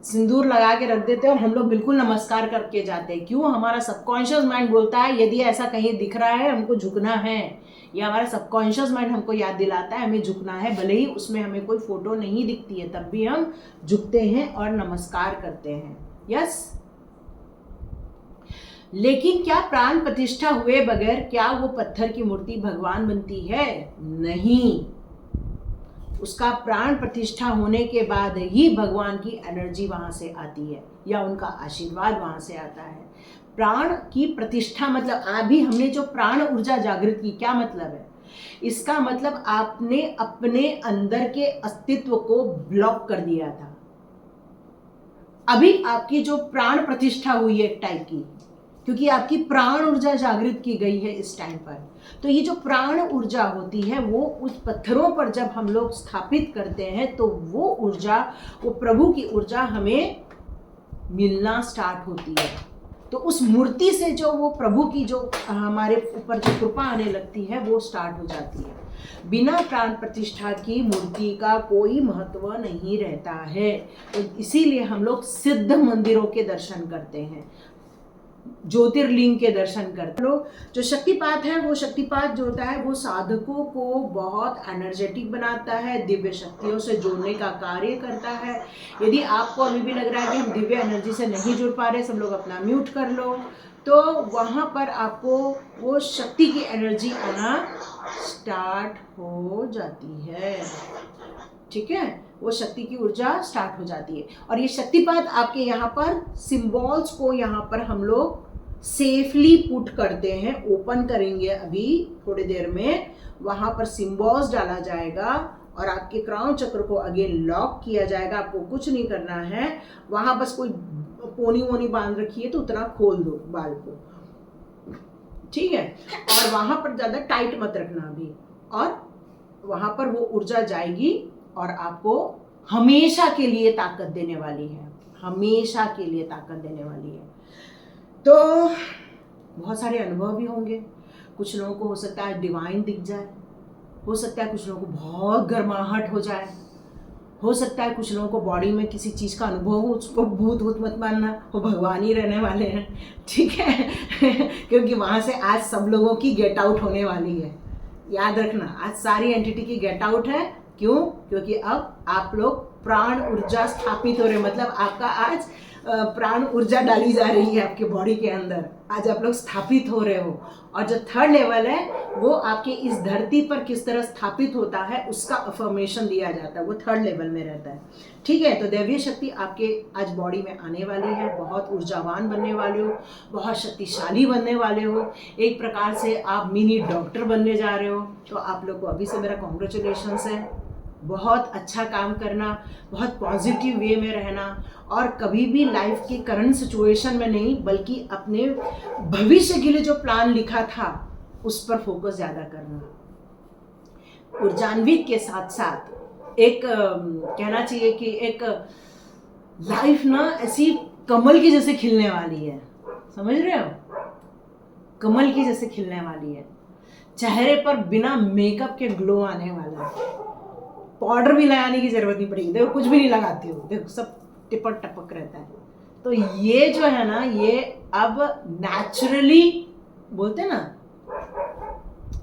Speaker 2: सिंदूर लगा के रख देते हैं और हम लोग बिल्कुल नमस्कार करके जाते हैं। क्यों? हमारा सबकॉन्शियस माइंड बोलता है यदि ऐसा कहीं दिख रहा है हमको झुकना है, या हमारा सबकॉन्शियस माइंड हमको याद दिलाता है हमें झुकना है, भले ही उसमें हमें कोई फोटो नहीं दिखती है तब भी हम झुकते हैं और नमस्कार करते हैं। यस। लेकिन क्या प्राण प्रतिष्ठा हुए बगैर क्या वो पत्थर की मूर्ति भगवान बनती है? नहीं। उसका प्राण प्रतिष्ठा होने के बाद ही भगवान की एनर्जी वहां से आती है या उनका आशीर्वाद वहां से आता है। प्राण की प्रतिष्ठा मतलब अभी हमने जो प्राण ऊर्जा जागृत की, क्या मतलब है इसका? मतलब आपने अपने अंदर के अस्तित्व को ब्लॉक कर दिया था। अभी आपकी जो प्राण प्रतिष्ठा हुई है एक टाइप की, क्योंकि आपकी प्राण ऊर्जा जागृत की गई है इस टाइम पर। तो ये जो प्राण ऊर्जा होती है वो उस पत्थरों पर जब हम लोग स्थापित करते हैं तो वो ऊर्जा, वो प्रभु की ऊर्जा हमें मिलना स्टार्ट होती है। तो उस मूर्ति से जो वो प्रभु की जो हमारे ऊपर जो कृपा आने लगती है वो स्टार्ट हो जाती है। बिना प्राण प्रतिष्ठा की मूर्ति का कोई महत्व नहीं रहता है। तो इसीलिए हम लोग सिद्ध मंदिरों के दर्शन करते हैं, ज्योतिर्लिंग के दर्शन करते लोग। जो शक्तिपात है वो शक्तिपात जो होता है वो साधकों को बहुत एनर्जेटिक बनाता है, दिव्य शक्तियों से जोड़ने का कार्य करता है। यदि आपको अभी भी लग रहा है कि हम दिव्य एनर्जी से नहीं जुड़ पा रहे, सब लोग अपना म्यूट कर लो, तो वहाँ पर आपको वो शक्ति की एनर्जी आना स्टार्ट हो जाती है। ठीक है, वो शक्ति की ऊर्जा स्टार्ट हो जाती है। और ये शक्तिपात आपके यहाँ पर सिंबल्स को यहाँ पर हम लोग सेफली पुट करते हैं, ओपन करेंगे अभी थोड़ी देर में। वहाँ पर सिंबल्स डाला जाएगा और आपके क्राउन चक्र को आगे लॉक किया जाएगा। आपको कुछ नहीं करना है, वहाँ बस कोई पोनी वोनी बांध रखी है तो उतना खोल दो बाल को, ठीक है। और वहाँ पर ज़्यादा टाइट मत रखना अभी, और वहाँ पर वो ऊर्जा जाएगी और आपको हमेशा के लिए ताकत देने वाली है, हमेशा के लिए ताकत देने वाली है। तो बहुत सारे अनुभव भी होंगे। कुछ लोगों को हो सकता है डिवाइन दिख जाए, हो सकता है कुछ लोगों को बहुत गर्माहट हो जाए, हो सकता है कुछ लोगों को बॉडी में किसी चीज़ का अनुभव हो, उसको भूत भूत मत मानना, वो भगवान ही रहने वाले हैं, ठीक है। क्योंकि वहाँ से आज सब लोगों की गेट आउट होने वाली है, याद रखना। आज सारी एंटिटी की गेट आउट है। क्यों? क्योंकि अब आप लोग प्राण ऊर्जा स्थापित हो रहे, मतलब आपका आज प्राण ऊर्जा डाली जा रही है आपके बॉडी के अंदर, आज आप लोग स्थापित हो रहे हो। और जो थर्ड लेवल है वो आपके इस धरती पर किस तरह स्थापित होता है उसका अफर्मेशन दिया जाता है, वो थर्ड लेवल में रहता है, ठीक है। तो दैवीय शक्ति आपके आज बॉडी में आने वाली है, बहुत ऊर्जावान बनने वाले हो, बहुत शक्तिशाली बनने वाले हो, एक प्रकार से आप मिनी डॉक्टर बनने जा रहे हो। तो आप लोग को अभी से मेरा कॉन्ग्रेचुलेशंस है। बहुत अच्छा काम करना, बहुत पॉजिटिव वे में रहना, और कभी भी लाइफ की करंट सिचुएशन में नहीं बल्कि अपने भविष्य के लिए जो प्लान लिखा था उस पर फोकस ज़्यादा करना। ऊर्जान्वित के साथ साथ एक कहना चाहिए कि एक लाइफ ना ऐसी कमल की जैसे खिलने वाली है, समझ रहे हो? कमल की जैसे खिलने वाली है, चेहरे पर बिना मेकअप के ग्लो आने वाला है, पाउडर भी लगाने की जरूरत नहीं पड़ेगी। देखो कुछ भी नहीं लगाती हो, देखो सब टिपक टपक रहता है। तो ये जो है ना, ये अब नेचुरली बोलते ना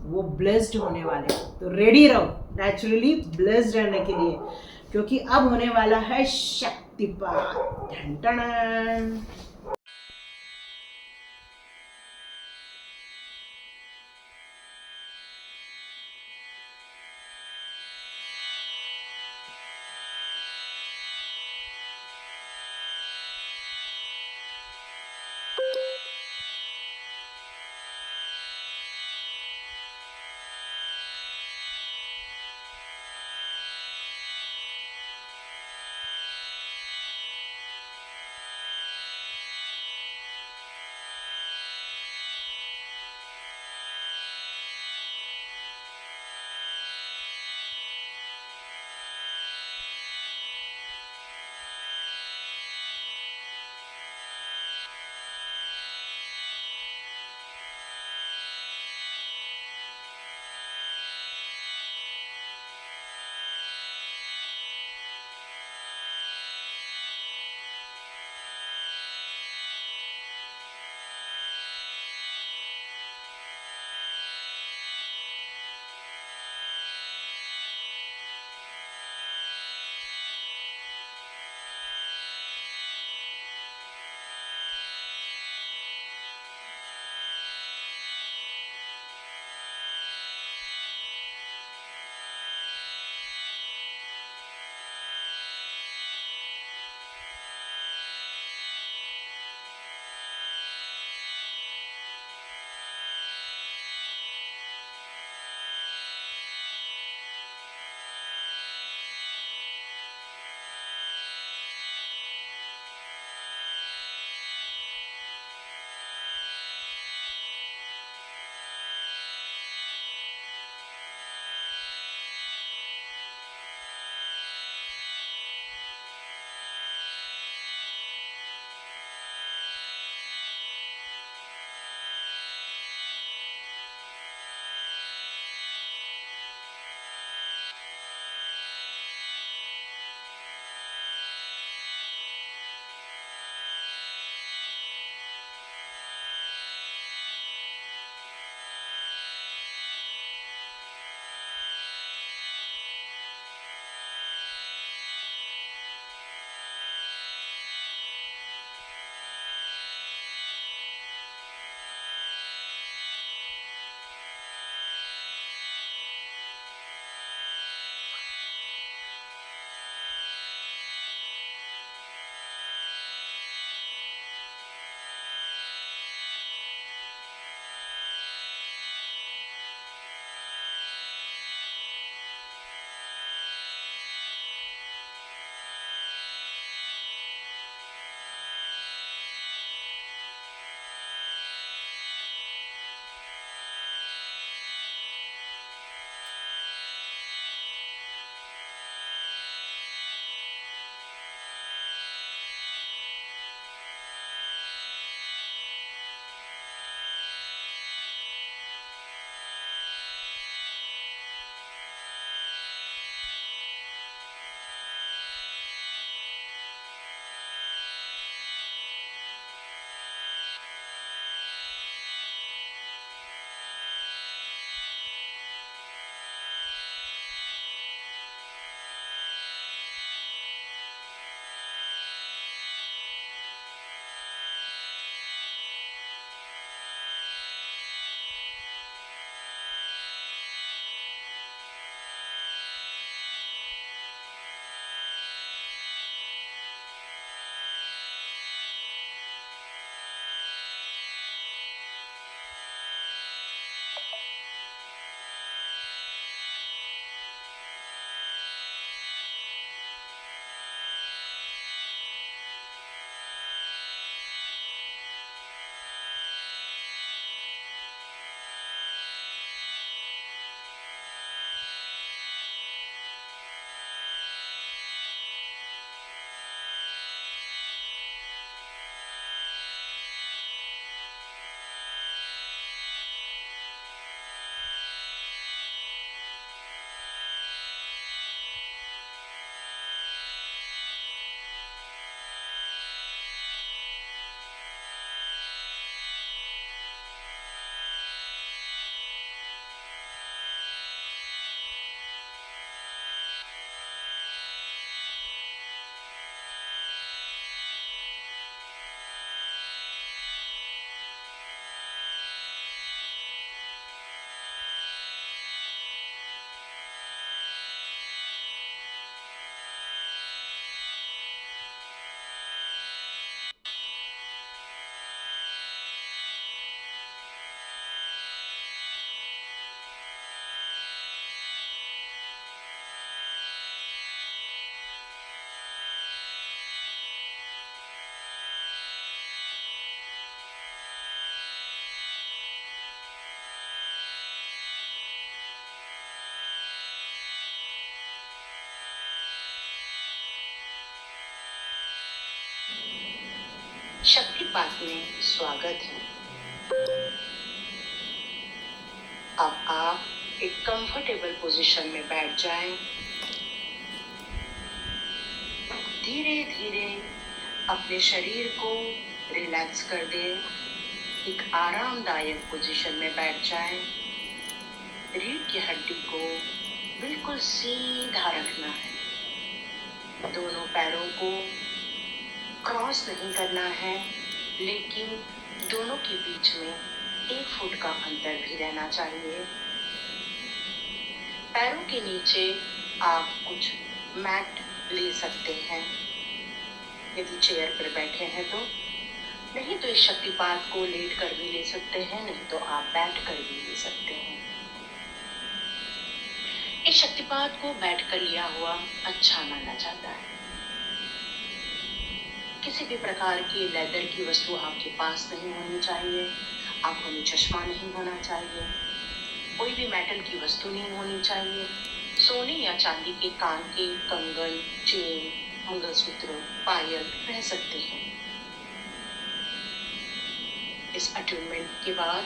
Speaker 2: वो ब्लेस्ड होने वाले। तो रेडी रहो नेचुरली ब्लेस्ड रहने के लिए, क्योंकि अब होने वाला है शक्तिपात। Ton ton.
Speaker 1: शक्तिपात में स्वागत है। अब आप एक कंफर्टेबल पोजीशन में बैठ जाएं। धीरे धीरे अपने शरीर को रिलैक्स कर दें। एक आरामदायक पोजीशन में बैठ जाएं। रीढ़ की हड्डी को बिल्कुल सीधा रखना है। दोनों पैरों को क्रॉस नहीं करना है, लेकिन दोनों के बीच में 1 फुट का अंतर भी रहना चाहिए। पैरों के नीचे आप कुछ मैट ले सकते हैं यदि चेयर पर बैठे हैं तो, नहीं तो इस शक्तिपात को लेट कर भी ले सकते हैं, नहीं तो आप बैठ कर भी ले सकते हैं। इस शक्तिपात को बैठकर लिया हुआ अच्छा माना जाता है। किसी भी प्रकार की लेदर की वस्तु आपके पास नहीं होनी चाहिए। आंखों में चश्मा नहीं होना चाहिए। कोई भी मेटल की वस्तु नहीं होनी चाहिए। सोने या चांदी के कान के कंगन, चेन, मंगलसूत्र, पायल रह सकते हैं। इस अटैचमेंट के बाद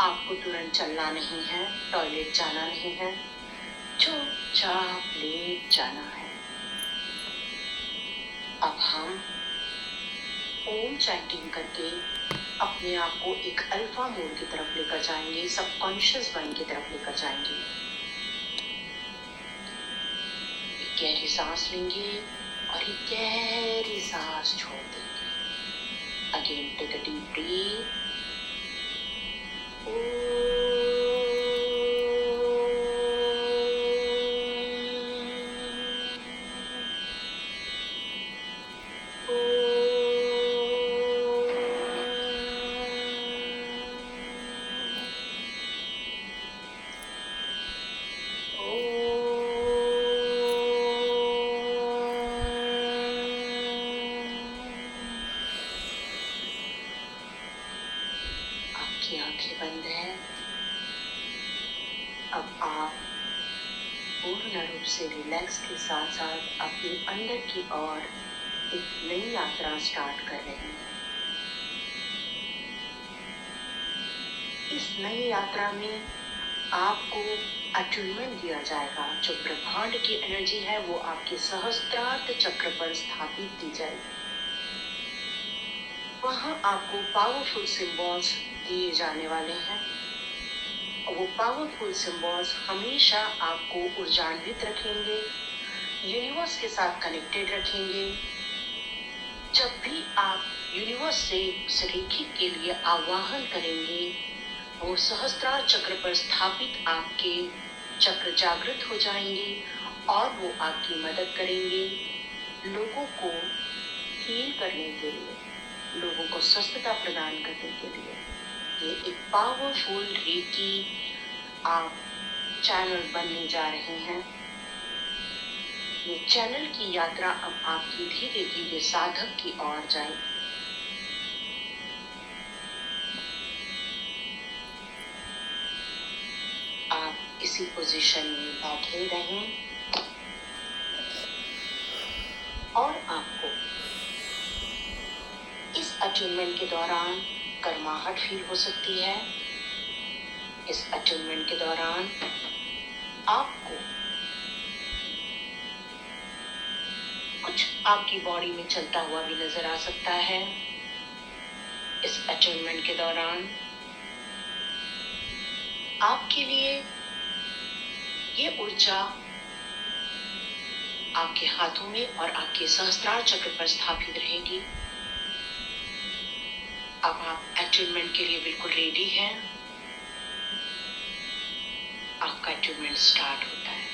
Speaker 1: आपको तुरंत चलना नहीं है, टॉयलेट जाना नहीं है, चुपचाप लेट जाना है। अब हम ओम चैंटिंग करके अपने आप को एक अल्फा मोड की तरफ लेकर जाएंगे, सबकॉन्शियस माइंड की तरफ लेकर जाएंगे। एक गहरी सांस लेंगे और एक गहरी सांस छोड़ देंगे। Again take a deep breath. आपकी आंखें बंद है। अब आप पूर्ण रूप से रिलैक्स के साथ साथ अपने अंदर की ओर एक नई यात्रा स्टार्ट कर रहे हैं। इस नई यात्रा में आपको अटैचमेंट दिया जाएगा। जो ब्रह्मांड की एनर्जी है वो आपके सहस्त्रार्थ चक्र पर स्थापित की जाएगी। वहां आपको पावरफुल सिंबल्स दिए जाने वाले हैं। वो पावरफुल सिंबल्स हमेशा आपको ऊर्जान्वित रखेंगे, यूनिवर्स के साथ कनेक्टेड रखेंगे। जब भी आप यूनिवर्स से उस रेखी के लिए आवाहन करेंगे, वो सहस्त्रार चक्र पर स्थापित आपके चक्र जागृत हो जाएंगे और वो आपकी मदद करेंगे लोगों को हील करने के लिए, लोगों को स्वस्थता प्रदान करने के लिए। ये एक पावरफुल रेकी आप चैनल बनने जा रहे हैं। ये चैनल की यात्रा अब आपकी धीरे धीरे साधक की ओर जाएगी। आप इसी पोजीशन में बैठे रहें और आपको इस अटैचमेंट के दौरान गर्माहट फील हो सकती है। इस अटैचमेंट के दौरान आपको कुछ आपकी बॉडी में चलता हुआ भी नजर आ सकता है। इस अटैचमेंट के दौरान आपके लिए ये ऊर्जा आपके हाथों में और आपके सहस्त्रार चक्र पर स्थापित रहेगी। अब आप अटैचमेंट के लिए बिल्कुल रेडी हैं। आपका अटैचमेंट स्टार्ट होता है।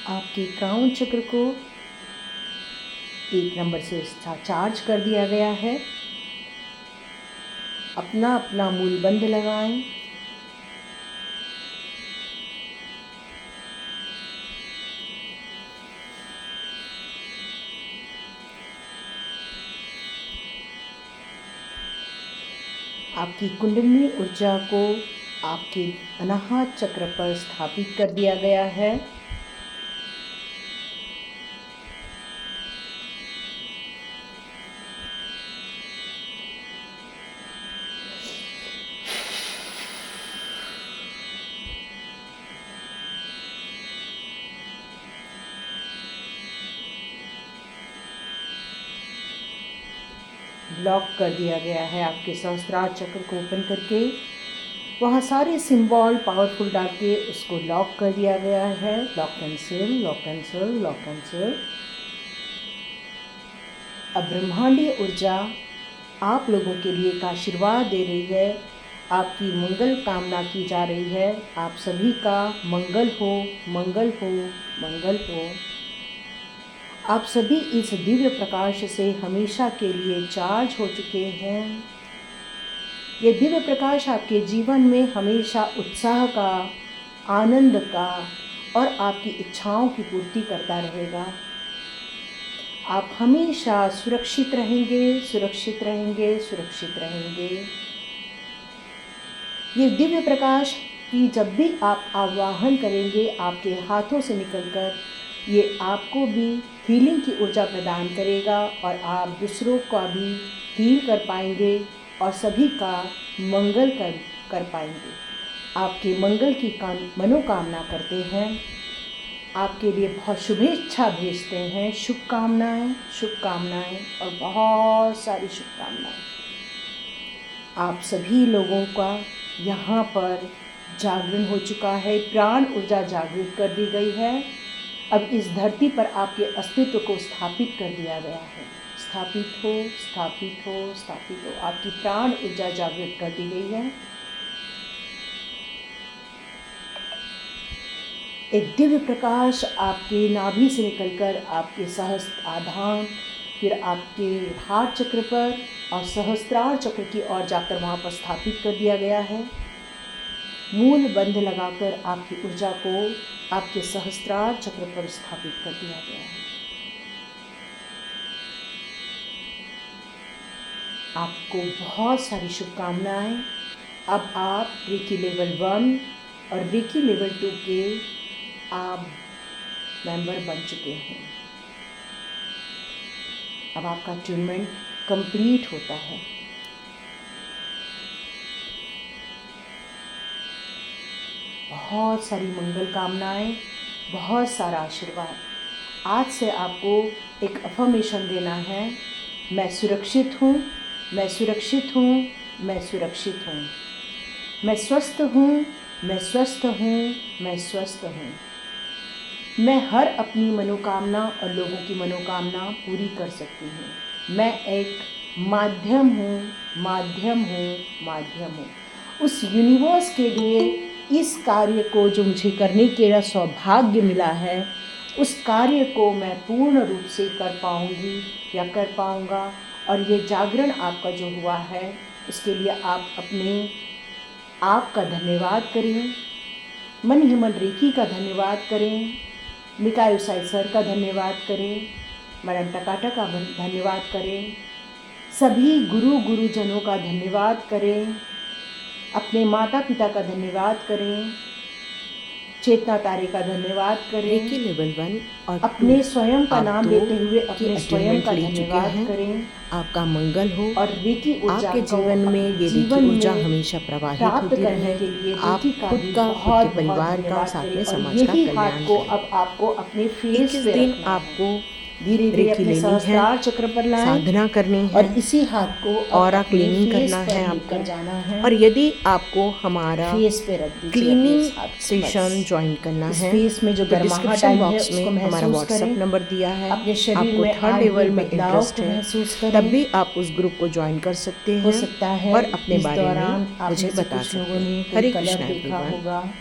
Speaker 2: आपके क्राउन चक्र को 1 नंबर से चार्ज कर दिया गया है। अपना अपना मूल बंध लगाएं। आपकी कुंडलिनी ऊर्जा को आपके अनाहत चक्र पर स्थापित कर दिया गया है। लॉक कर दिया गया है आपके सहस्त्रार चक्र को ओपन करके, वहाँ सारे सिंबल पावरफुल डाल के उसको लॉक कर दिया गया है। Lock cancel, lock cancel, lock cancel. अब ब्रह्मांडीय ऊर्जा आप लोगों के लिए एक आशीर्वाद दे रही है, आपकी मंगल कामना की जा रही है। आप सभी का मंगल हो, मंगल हो, मंगल हो। आप सभी इस दिव्य प्रकाश से हमेशा के लिए चार्ज हो चुके हैं। ये दिव्य प्रकाश आपके जीवन में हमेशा उत्साह का, आनंद का और आपकी इच्छाओं की पूर्ति करता रहेगा। आप हमेशा सुरक्षित रहेंगे, सुरक्षित रहेंगे, सुरक्षित रहेंगे। ये दिव्य प्रकाश की जब भी आप आवाहन करेंगे, आपके हाथों से निकलकर ये आपको भी हीलिंग की ऊर्जा प्रदान करेगा और आप दूसरों का भी हील कर पाएंगे और सभी का मंगल कर पाएंगे। आपके मंगल की मनोकामना करते हैं, आपके लिए बहुत शुभेच्छा भेजते हैं, शुभकामनाएं, शुभकामनाएं और बहुत सारी शुभकामनाएं। आप सभी लोगों का यहाँ पर जागरण हो चुका है, प्राण ऊर्जा जागृत कर दी गई है। अब इस धरती पर आपके अस्तित्व को स्थापित कर दिया गया है। स्थापित हो, स्थापित हो, स्थापित हो। आपकी प्राण ऊर्जा जागृत कर दी गई है। एक दिव्य प्रकाश आपके नाभि से निकलकर आपके सहस्त्र आधान, फिर आपके हार्ट चक्र पर और सहस्त्रार चक्र की ओर जाकर वहाँ पर स्थापित कर दिया गया है। मूल बंध लगाकर आपकी ऊर्जा को आपके सहस्त्रार चक्र पर स्थापित कर दिया गया है। आपको बहुत सारी शुभकामनाएं। अब आप रेकी लेवल 1 और रेकी लेवल 2 के आप मेंबर बन चुके हैं। अब आपका ट्यूनमेंट कंप्लीट होता है। बहुत सारी मंगल कामनाएं, बहुत सारा आशीर्वाद। आज से आपको एक अफर्मेशन देना है, मैं सुरक्षित हूँ, मैं सुरक्षित हूँ, मैं सुरक्षित हूँ। मैं स्वस्थ हूँ, मैं स्वस्थ हूँ, मैं स्वस्थ हूँ। मैं हर अपनी मनोकामना और लोगों की मनोकामना पूरी कर सकती हूँ। मैं एक माध्यम हूँ, माध्यम हूँ, माध्यम हूँ। उस यूनिवर्स के लिए इस कार्य को जो मुझे करने के सौभाग्य मिला है, उस कार्य को मैं पूर्ण रूप से कर पाऊँगी या कर पाऊँगा। और ये जागरण आपका जो हुआ है, उसके लिए आप अपने आप का धन्यवाद करें, मन ही मन रेकी का धन्यवाद करें, मिकाई उसाई सर का धन्यवाद करें, मैडम टकाटा का धन्यवाद करें, सभी गुरुजनों का धन्यवाद करें, अपने माता पिता का धन्यवाद करें, चेतना तारे का धन्यवाद करें,
Speaker 4: रेकी लेवल 1 और
Speaker 2: अपने स्वयं का नाम लेते हुए
Speaker 4: की
Speaker 2: अपने स्वयं का
Speaker 4: ले चुके
Speaker 2: धन्यवाद
Speaker 4: हैं।
Speaker 2: करें।
Speaker 4: आपका मंगल हो
Speaker 2: और रेकी ऊर्जा
Speaker 4: आपके
Speaker 2: को
Speaker 4: जीवन में। ये
Speaker 2: जीवन
Speaker 4: रेकी ऊर्जा
Speaker 2: में
Speaker 4: हमेशा प्रवाहित
Speaker 2: प्राप्त
Speaker 4: होती
Speaker 2: करने
Speaker 4: रहे।
Speaker 2: के लिए
Speaker 4: आप
Speaker 2: रेकी का
Speaker 4: खुद
Speaker 2: भी
Speaker 4: का,
Speaker 2: बहुत
Speaker 4: खुद के परिवार का,
Speaker 2: धन्यवाद
Speaker 4: साथ
Speaker 2: करें।
Speaker 4: में
Speaker 2: और
Speaker 4: समाज का
Speaker 2: यही
Speaker 4: कल्याण
Speaker 2: हाथ को
Speaker 4: करें।
Speaker 2: अब आपको अपने फेस
Speaker 4: 21
Speaker 2: पे
Speaker 4: दिन
Speaker 2: रखना है।
Speaker 4: आपको
Speaker 2: धीरे धीरे
Speaker 4: रेकी
Speaker 2: अपने
Speaker 4: लेनी है,
Speaker 2: सहस्त्रार चक्र पर लाएं
Speaker 4: साधना करनी
Speaker 2: और
Speaker 4: है
Speaker 2: इसी हाथ को अब
Speaker 4: और
Speaker 2: अपने
Speaker 4: क्लीनिंग
Speaker 2: फेस
Speaker 4: करना
Speaker 2: पर
Speaker 4: है
Speaker 2: लेकर
Speaker 4: आपको।
Speaker 2: जाना है।
Speaker 4: और यदि आपको हमारा
Speaker 2: फेस पे रख दीजिए
Speaker 4: क्लीनिंग
Speaker 2: अपने इस हाथ को,
Speaker 4: सेशन
Speaker 2: बस।
Speaker 4: ज्वाइन करना
Speaker 2: इस
Speaker 4: है
Speaker 2: फेस में जो
Speaker 4: तो
Speaker 2: गर्माहट
Speaker 4: डिस्क्रिप्शन
Speaker 2: आई है
Speaker 4: बॉक्स में
Speaker 2: उसको
Speaker 4: हमारा
Speaker 2: महसूस
Speaker 4: व्हाट्सएप
Speaker 2: करें।
Speaker 4: नंबर दिया है।
Speaker 2: अपने शरीर
Speaker 4: आपको
Speaker 2: में
Speaker 4: थर्ड
Speaker 2: आए
Speaker 4: लेवल
Speaker 2: हुए
Speaker 4: में
Speaker 2: बदलाव
Speaker 4: इंटरेस्ट
Speaker 2: को
Speaker 4: है,
Speaker 2: महसूस करें।
Speaker 4: तब भी आप उस ग्रुप को ज्वाइन कर सकते
Speaker 2: हो
Speaker 4: हैं
Speaker 2: सकता है
Speaker 4: और अपने
Speaker 2: इस
Speaker 4: बारे
Speaker 2: दौरान
Speaker 4: में
Speaker 2: आप
Speaker 4: मुझे
Speaker 2: में से
Speaker 4: बता
Speaker 2: कुछ
Speaker 4: सकते
Speaker 2: लोगों ने
Speaker 4: हैं।
Speaker 2: कोई
Speaker 4: हरे
Speaker 2: कलर
Speaker 4: कृष्णा
Speaker 2: देखा
Speaker 4: एवरीवन।
Speaker 2: होगा।